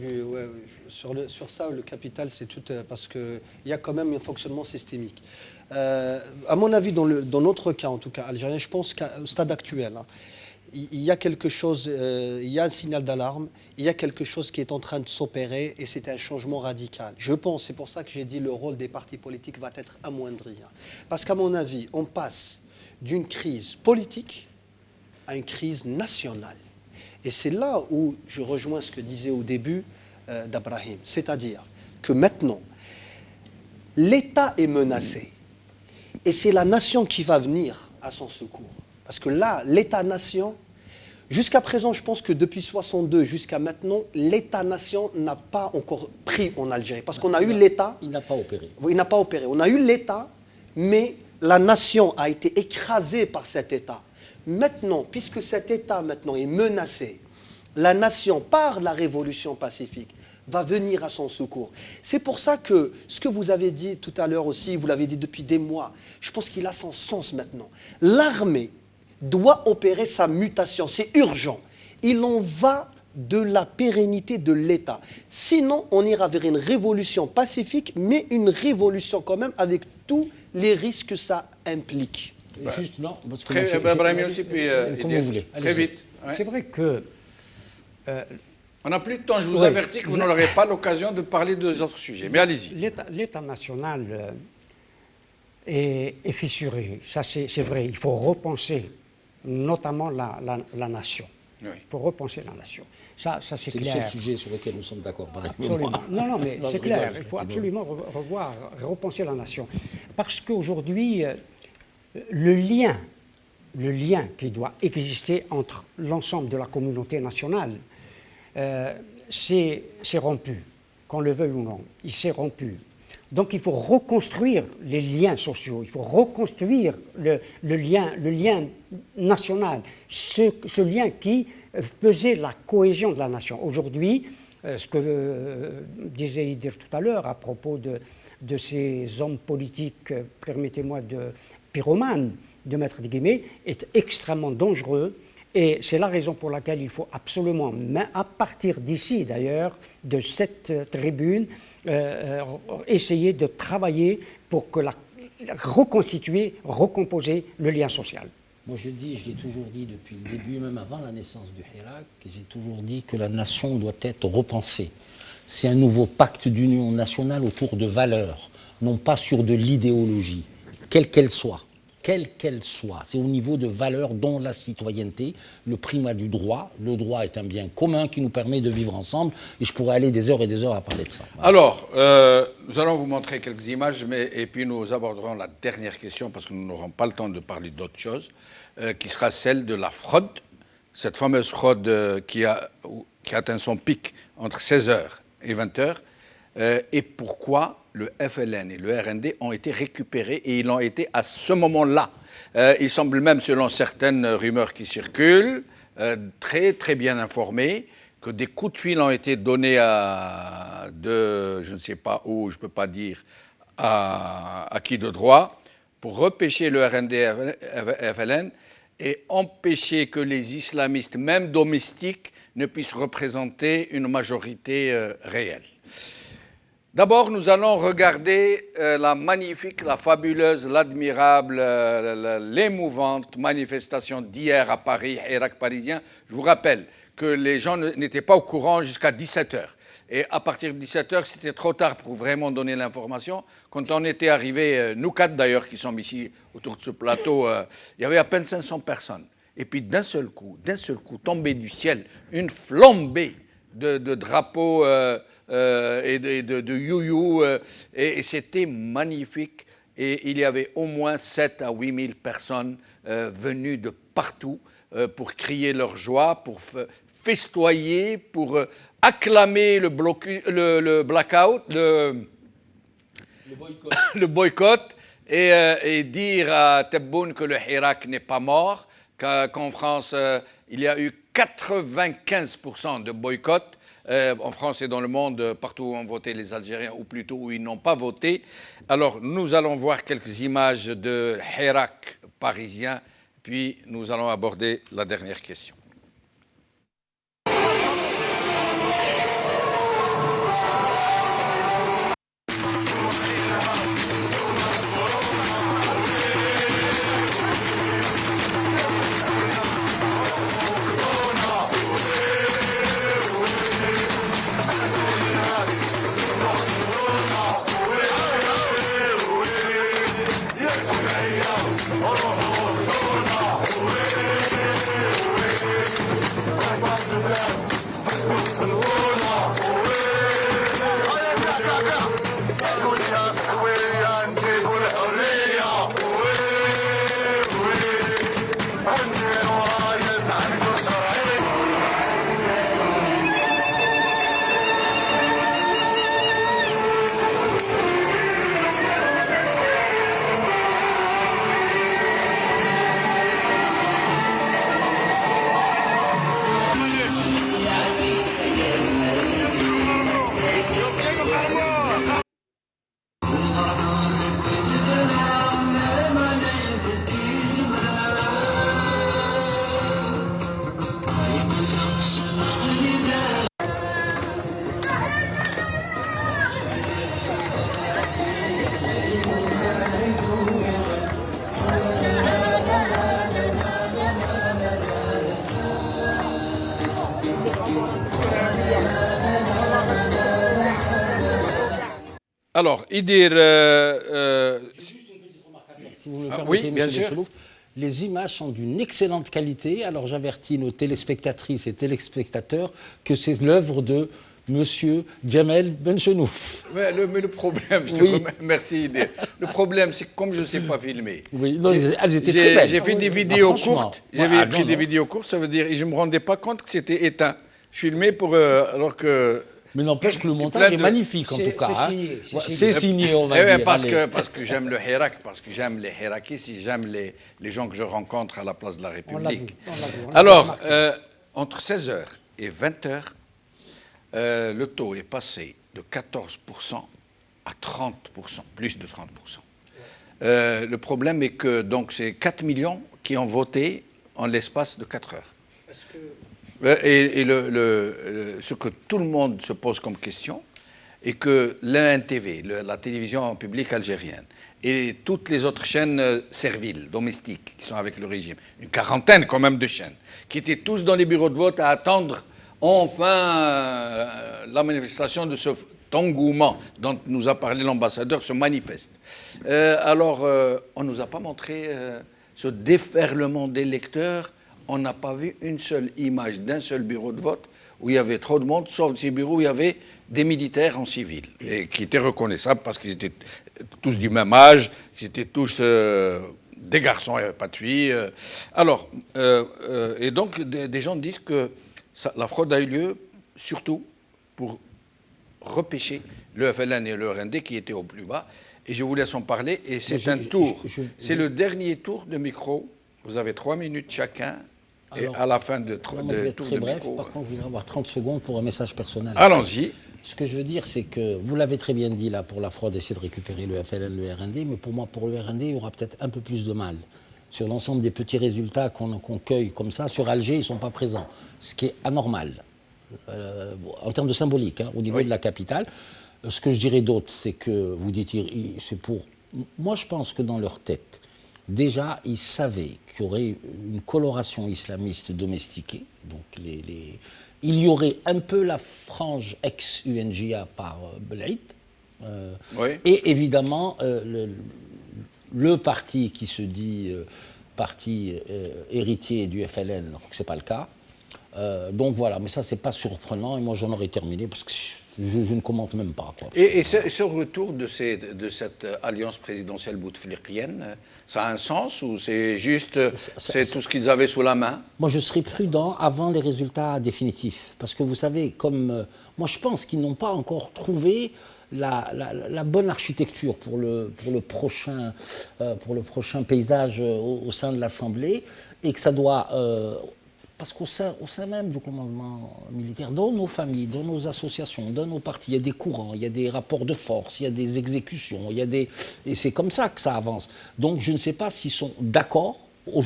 sur ça, le capital, c'est tout parce qu'il y a quand même un fonctionnement systémique. À mon avis, dans notre cas, en tout cas algérien, je pense qu'au stade actuel, il y a quelque chose, il y a un signal d'alarme, il y a quelque chose qui est en train de s'opérer et c'est un changement radical. Je pense, c'est pour ça que j'ai dit le rôle des partis politiques va être amoindri. Parce qu'à mon avis, on passe d'une crise politique à une crise nationale. Et c'est là où je rejoins ce que disait au début d'Abrahim. C'est-à-dire que maintenant, l'État est menacé. Et c'est la nation qui va venir à son secours. Parce que là, l'État-nation, jusqu'à présent, je pense que depuis 1962 jusqu'à maintenant, l'État-nation n'a pas encore pris en Algérie. Parce qu'on a eu l'État... Il n'a pas opéré. Il n'a pas opéré. On a eu l'État, mais la nation a été écrasée par cet État. Maintenant, puisque cet État maintenant est menacé, la nation, par la révolution pacifique, va venir à son secours. C'est pour ça que ce que vous avez dit tout à l'heure aussi, vous l'avez dit depuis des mois, je pense qu'il a son sens maintenant. L'armée doit opérer sa mutation, c'est urgent. Il en va de la pérennité de l'État. Sinon, on ira vers une révolution pacifique, mais une révolution quand même avec tous les risques que ça implique. Juste, non, parce que Très, Brahim aussi, puis comme vous voulez. Très vite. Ouais. C'est vrai que... On n'a plus de temps, je vous Oui. avertis que vous n'aurez pas l'occasion de parler des autres sujets. Mais allez-y. L'État national est fissuré, ça c'est vrai. Il faut repenser notamment la nation. Oui. Il faut repenser la nation. Ça c'est C'est le clair. seul sujet sur lequel nous sommes d'accord. Absolument. Non, mais Non, c'est je clair. rigole, Il faut je absolument repenser la nation. Parce qu'aujourd'hui, le lien qui doit exister entre l'ensemble de la communauté nationale, c'est rompu, qu'on le veuille ou non. Il s'est rompu. Donc il faut reconstruire les liens sociaux, il faut reconstruire le lien national, ce lien qui faisait la cohésion de la nation. Aujourd'hui, ce que disait Idir tout à l'heure à propos de ces hommes politiques, permettez-moi de pyromanes, de mettre des guillemets, est extrêmement dangereux. Et c'est la raison pour laquelle il faut absolument, à partir d'ici d'ailleurs, de cette tribune, essayer de travailler pour que reconstituer, recomposer le lien social. Moi je l'ai toujours dit depuis le début, même avant la naissance du Hirak, j'ai toujours dit que la nation doit être repensée. C'est un nouveau pacte d'union nationale autour de valeurs, non pas sur de l'idéologie, quelle qu'elle soit. Quelle qu'elle soit, c'est au niveau de valeurs dont la citoyenneté, le primat du droit. Le droit est un bien commun qui nous permet de vivre ensemble et je pourrais aller des heures et des heures à parler de ça. Voilà. Alors, nous allons vous montrer quelques images, et puis nous aborderons la dernière question parce que nous n'aurons pas le temps de parler d'autre chose, qui sera celle de la fraude, cette fameuse fraude qui a atteint son pic entre 16h et 20h, et pourquoi le FLN et le RND ont été récupérés et ils l'ont été à ce moment-là. Il semble même, selon certaines rumeurs qui circulent, très très bien informés, que des coups de fil ont été donnés je ne sais pas où, je ne peux pas dire à qui de droit, pour repêcher le RND et FLN et empêcher que les islamistes, même domestiques, ne puisse représenter une majorité réelle. D'abord, nous allons regarder la magnifique, la fabuleuse, l'admirable, l'émouvante manifestation d'hier à Paris, Hirak parisien. Je vous rappelle que les gens n'étaient pas au courant jusqu'à 17h. Et à partir de 17h, c'était trop tard pour vraiment donner l'information. Quand on était arrivés, nous quatre d'ailleurs, qui sommes ici autour de ce plateau, il y avait à peine 500 personnes. Et puis d'un seul coup, tombé du ciel, une flambée de drapeaux et de you-you. Et c'était magnifique. Et il y avait au moins 7 à 8 000 personnes venues de partout pour crier leur joie, pour festoyer, pour acclamer le blackout, le boycott et dire à Tebboune que le Hirak n'est pas mort, qu'en France, il y a eu 95% de boycott. En France et dans le monde, partout où ont voté les Algériens, ou plutôt où ils n'ont pas voté. Alors, nous allons voir quelques images de Hirak parisien, puis nous allons aborder la dernière question. Alors, Idir... Juste une petite remarque à faire, si vous me permettez, oui, bien monsieur sûr. Benchelouf. Les images sont d'une excellente qualité. Alors, j'avertis nos téléspectatrices et téléspectateurs que c'est l'œuvre de monsieur Jamel Benchenouf. Mais le problème, merci Idir. Le problème, c'est que comme je ne sais pas filmer, Oui, non, elles étaient très belles. j'ai fait des vidéos franchement. courtes. J'avais pris des non. vidéos courtes, ça veut dire, et je ne me rendais pas compte que c'était éteint. Je filmais pour... alors que... Mais n'empêche que le plein montage est de- magnifique, en C'est- tout cas. c'est hein. signé, c'est Ouais, signé. C'est signé, on va Eh ben, dire. parce allez. que j'aime le Hirak, parce que j'aime les Hirakis, si j'aime les gens que je rencontre à la place de la On l'a vu, République. on l'a vu, on l'a Alors, remarqué. entre 16h et 20h, le taux est passé de 14% à 30%, plus de 30%. Le problème est que donc c'est 4 millions qui ont voté en l'espace de 4 heures. Et ce que tout le monde se pose comme question est que l'ANTV, la télévision publique algérienne, et toutes les autres chaînes serviles, domestiques, qui sont avec le régime, une quarantaine quand même de chaînes, qui étaient tous dans les bureaux de vote à attendre enfin la manifestation de ce engouement dont nous a parlé l'ambassadeur, se manifeste. Alors, on ne nous a pas montré ce déferlement d'électeurs. On n'a pas vu une seule image d'un seul bureau de vote où il y avait trop de monde, sauf ces bureaux où il y avait des militaires en civil, et qui étaient reconnaissables parce qu'ils étaient tous du même âge, qu'ils étaient tous des garçons, il n'y avait pas de filles. Alors, et donc, des gens disent que la fraude a eu lieu surtout pour repêcher le FLN et le RND qui étaient au plus bas. Et je vous laisse en parler. Et c'est un tour. C'est le dernier tour de micro. Vous avez 3 minutes chacun. Alors, et à la fin de Non, moi, je vais être tour très de bref. micro. Par contre, je voudrais avoir 30 secondes pour un message personnel. Allons-y. Ce que je veux dire, c'est que vous l'avez très bien dit là pour la fraude, essayer de récupérer le FLN, le RND, mais pour moi, pour le RND, il y aura peut-être un peu plus de mal. Sur l'ensemble des petits résultats qu'on cueille comme ça, sur Alger, ils ne sont pas présents, ce qui est anormal. en termes de symbolique, hein, au niveau de la capitale. Ce que je dirais d'autre, c'est que vous dites, c'est pour... Moi, je pense que dans leur tête, déjà, ils savaient qu'il y aurait une coloration islamiste domestiquée. Donc, il y aurait un peu la frange ex-UNJA par Bel'id. Et évidemment, le parti qui se dit parti héritier du FLN, alors que ce n'est pas le cas. Donc voilà, mais ça, c'est pas surprenant. Et moi, j'en aurais terminé parce que je ne commente même pas. Quoi. Et ce retour de cette alliance présidentielle bouteflikienne, ça a un sens ou c'est juste c'est tout ce qu'ils avaient sous la main? Moi, je serais prudent avant les résultats définitifs. Parce que vous savez, moi, je pense qu'ils n'ont pas encore trouvé la bonne architecture pour le prochain paysage au sein de l'Assemblée et que ça doit... parce qu'au sein même du commandement militaire, dans nos familles, dans nos associations, dans nos partis, il y a des courants, il y a des rapports de force, il y a des exécutions, et c'est comme ça que ça avance. Donc je ne sais pas s'ils sont d'accord au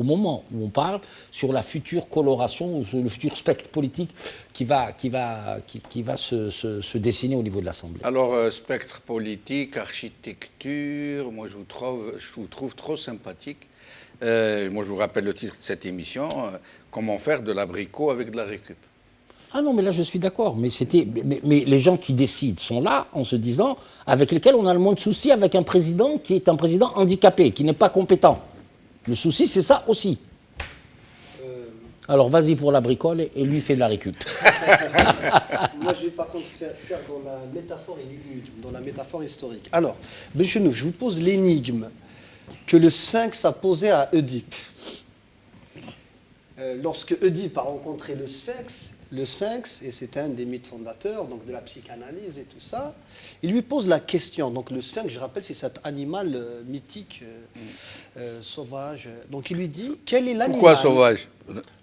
moment où on parle, sur la future coloration, ou sur le futur spectre politique qui va se dessiner au niveau de l'Assemblée. Alors, spectre politique, architecture, moi je vous trouve trop sympathique. Moi je vous rappelle le titre de cette émission, comment faire de l'abricot avec de la récup. Ah non, mais là je suis d'accord, mais les gens qui décident sont là en se disant, avec lesquels on a le moins de soucis avec un président qui est un président handicapé, qui n'est pas compétent. Le souci, c'est ça aussi. Alors, vas-y pour la bricole et lui fait de la récup. Moi, je vais par contre faire dans la métaphore et l'énigme, dans la métaphore historique. Alors, Benchenou, je vous pose l'énigme que le Sphinx a posée à Oedipe. Lorsque Oedipe a rencontré le Sphinx, et c'est un des mythes fondateurs donc de la psychanalyse et tout ça, il lui pose la question. Donc le Sphinx, je rappelle, c'est cet animal mythique, sauvage. Donc il lui dit, quel est l'animal? Pourquoi sauvage?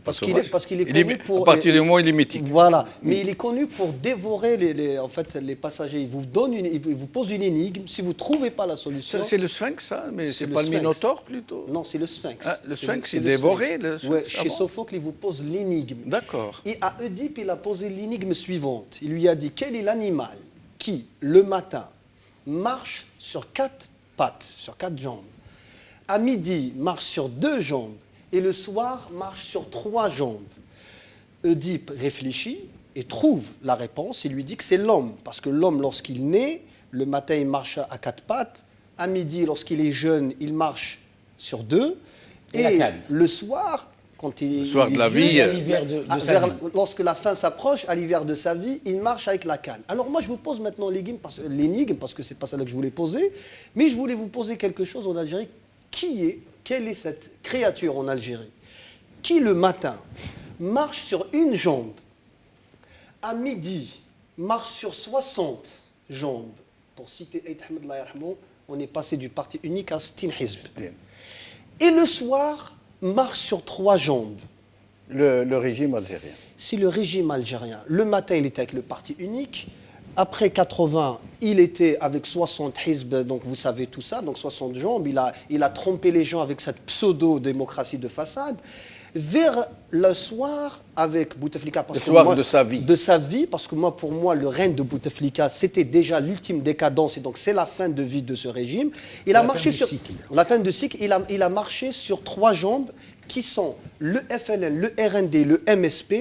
Parce qu'il est connu pour... À partir du moment où il est mythique. Voilà, mais il est connu pour dévorer les passagers. Il vous pose une énigme, si vous ne trouvez pas la solution... C'est le Sphinx, ça? Mais c'est pas le Minotaure, plutôt? Non, c'est le Sphinx. Ah, le Sphinx, il dévorait le Sphinx? Ouais, chez Sophocle, il vous pose l'énigme. D'accord. Et à Oedipe, il a posé l'énigme suivante. Il lui a dit, quel est l'animal qui, le matin, marche sur 4 pattes, sur 4 jambes, à midi, marche sur 2 jambes, et le soir, marche sur 3 jambes? Oedipe réfléchit et trouve la réponse. Il lui dit que c'est l'homme. Parce que l'homme, lorsqu'il naît, le matin, il marche à 4 pattes. À midi, lorsqu'il est jeune, il marche sur 2. Et le soir, quand il de la vie, lorsque la fin s'approche, à l'hiver de sa vie, il marche avec la canne. Alors moi, je vous pose maintenant l'énigme, parce que c'est pas celle que je voulais poser, mais je voulais vous poser quelque chose en Algérie. Quelle est cette créature en Algérie qui, le matin, marche sur une jambe, à midi, marche sur 60 jambes? Pour citer Aït Ahmed Allah yarhamou, on est passé du parti unique à Stin Hizb. Et le soir, marche sur 3 jambes. Le régime algérien. C'est le régime algérien. Le matin, il était avec le parti unique. Après 80, il était avec 60 hizb, donc vous savez tout ça, donc 60 jambes. Il a trompé les gens avec cette pseudo-démocratie de façade. Vers le soir, avec Bouteflika... Le soir de sa vie. De sa vie, parce que pour moi, le règne de Bouteflika, c'était déjà l'ultime décadence, et donc c'est la fin de vie de ce régime. Il a marché sur... La fin de cycle, il a marché sur 3 jambes, qui sont le FLN, le RND, le MSP.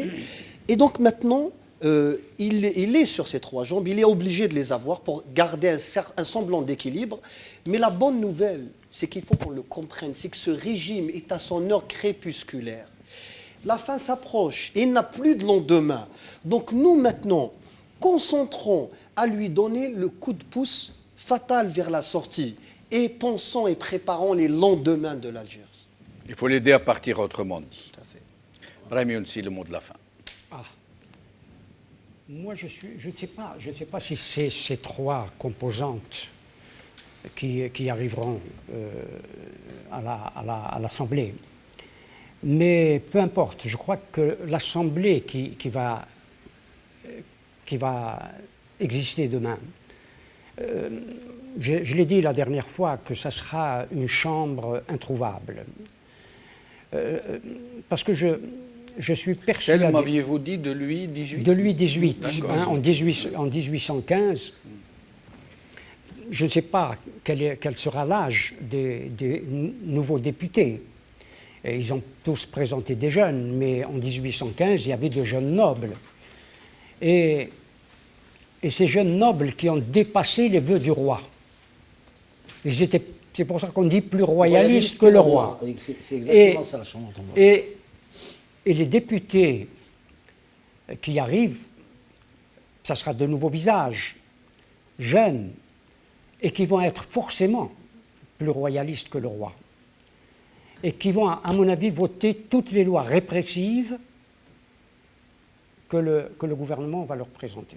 Et donc maintenant... il est sur ces 3 jambes, il est obligé de les avoir pour garder un semblant d'équilibre. Mais la bonne nouvelle, c'est qu'il faut qu'on le comprenne, c'est que ce régime est à son heure crépusculaire. La fin s'approche et il n'a plus de lendemain. Donc nous maintenant, concentrons à lui donner le coup de pouce fatal vers la sortie et pensons et préparons les lendemains de l'Algérie. Il faut l'aider à partir autrement dit. Tout à fait. Brahim Younsi, le mot de la fin. Moi, je ne sais pas si c'est ces 3 composantes qui arriveront à l'Assemblée. Mais peu importe, je crois que l'Assemblée qui va exister demain, je l'ai dit la dernière fois, que ça sera une chambre introuvable. Parce que je suis Quel persuadé... m'aviez-vous dit de Louis XVIII? De Louis XVIII, D'accord. en 1815. Je ne sais pas quel sera l'âge des nouveaux députés. Et ils ont tous présenté des jeunes, mais en 1815, il y avait de jeunes nobles. Et ces jeunes nobles qui ont dépassé les vœux du roi. C'est pour ça qu'on dit plus royaliste que le roi. C'est exactement ça la chambre dont on parle. Et les députés qui arrivent, ça sera de nouveaux visages, jeunes, et qui vont être forcément plus royalistes que le roi. Et qui vont, à mon avis, voter toutes les lois répressives que le gouvernement va leur présenter.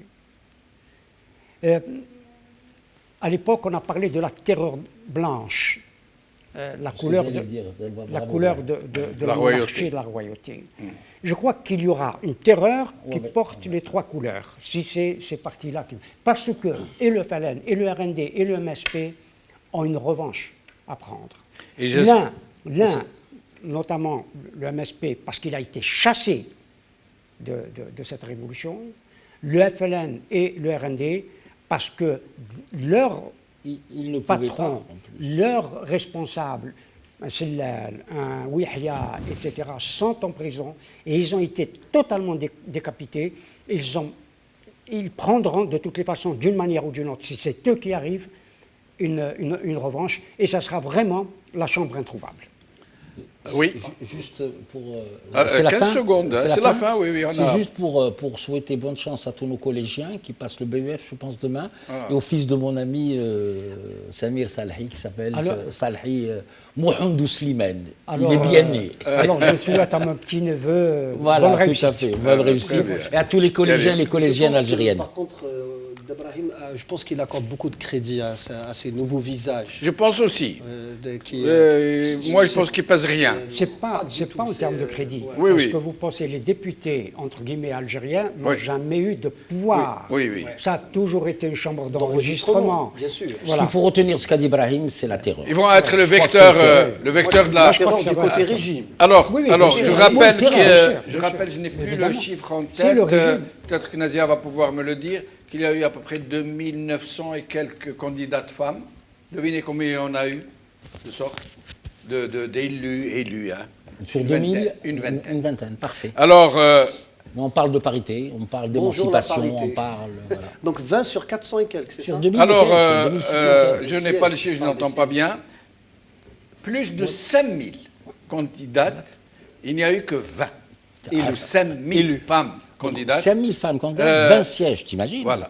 À l'époque, on a parlé de la terreur blanche, la couleur de la monarchie et de la royauté. Je crois qu'il y aura une terreur qui porte les trois couleurs, si c'est ces partis-là. Parce que et le FLN, et le RND, et le MSP ont une revanche à prendre. L'un, notamment le MSP, parce qu'il a été chassé de cette révolution, le FLN et le RND, parce que leur patron, leur responsable, un Sellal, un Ouihya, etc., sont en prison et ils ont été totalement décapités. Ils prendront de toutes les façons, d'une manière ou d'une autre, si c'est eux qui arrivent, une revanche et ça sera vraiment la chambre introuvable. Oui. Juste pour... 15 secondes, c'est la fin, oui. C'est juste pour souhaiter bonne chance à tous nos collégiens qui passent le BEF, je pense, demain, et au fils de mon ami Samir Salhi, qui s'appelle Salhi Mohamedou Slimane. Il est bien né. Alors je souhaite à mon petit-neveu bonne réussite. Tout à fait, bonne réussite. Et à tous les collégiens et les collégiennes algériennes. Par contre, d'Abrahim, je pense qu'il accorde beaucoup de crédit à ces nouveaux visages. Je pense aussi. Moi, je pense qu'il ne pèse rien. C'est pas en termes de crédit. Parce que vous pensez, les députés, entre guillemets, algériens, n'ont jamais eu de pouvoir. Ça a toujours été une chambre d'enregistrement. Bien sûr. Ce qu'il faut retenir, ce qu'a dit Ibrahim, c'est la terreur. Ils vont être le vecteur de la... Du côté régime. Alors, je rappelle, je n'ai plus le chiffre en tête, peut-être que Nazia va pouvoir me le dire, qu'il y a eu à peu près 2900 et quelques candidates femmes. Devinez combien on a eu de sorte d'élus. Hein. Sur 2000, une vingtaine. Une vingtaine, parfait. Alors... Mais on parle de parité, on parle d'émancipation, on parle... Voilà. Donc 20 sur 400 et quelques, c'est ça? Alors, je n'ai pas le chiffre, je n'entends pas bien. Plus de 5000 candidates, il n'y a eu que 20. Et 5000 femmes candidates. 5000 femmes candidates, 20 sièges, t'imagines? Voilà.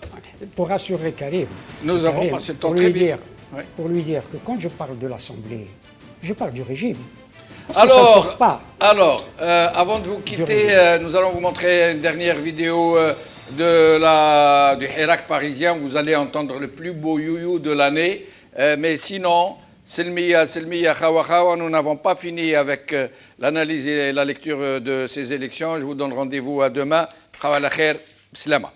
Pour rassurer Karim, nous avons passé le temps très vite. Pour lui dire que quand je parle de l'Assemblée, je parle du régime. Alors, avant de vous quitter, nous allons vous montrer une dernière vidéo du Hirak parisien. Vous allez entendre le plus beau youyou de l'année. Mais sinon, Selmiya, Khawa Khawa, nous n'avons pas fini avec l'analyse et la lecture de ces élections. Je vous donne rendez-vous à demain. Khawala khair, Slama.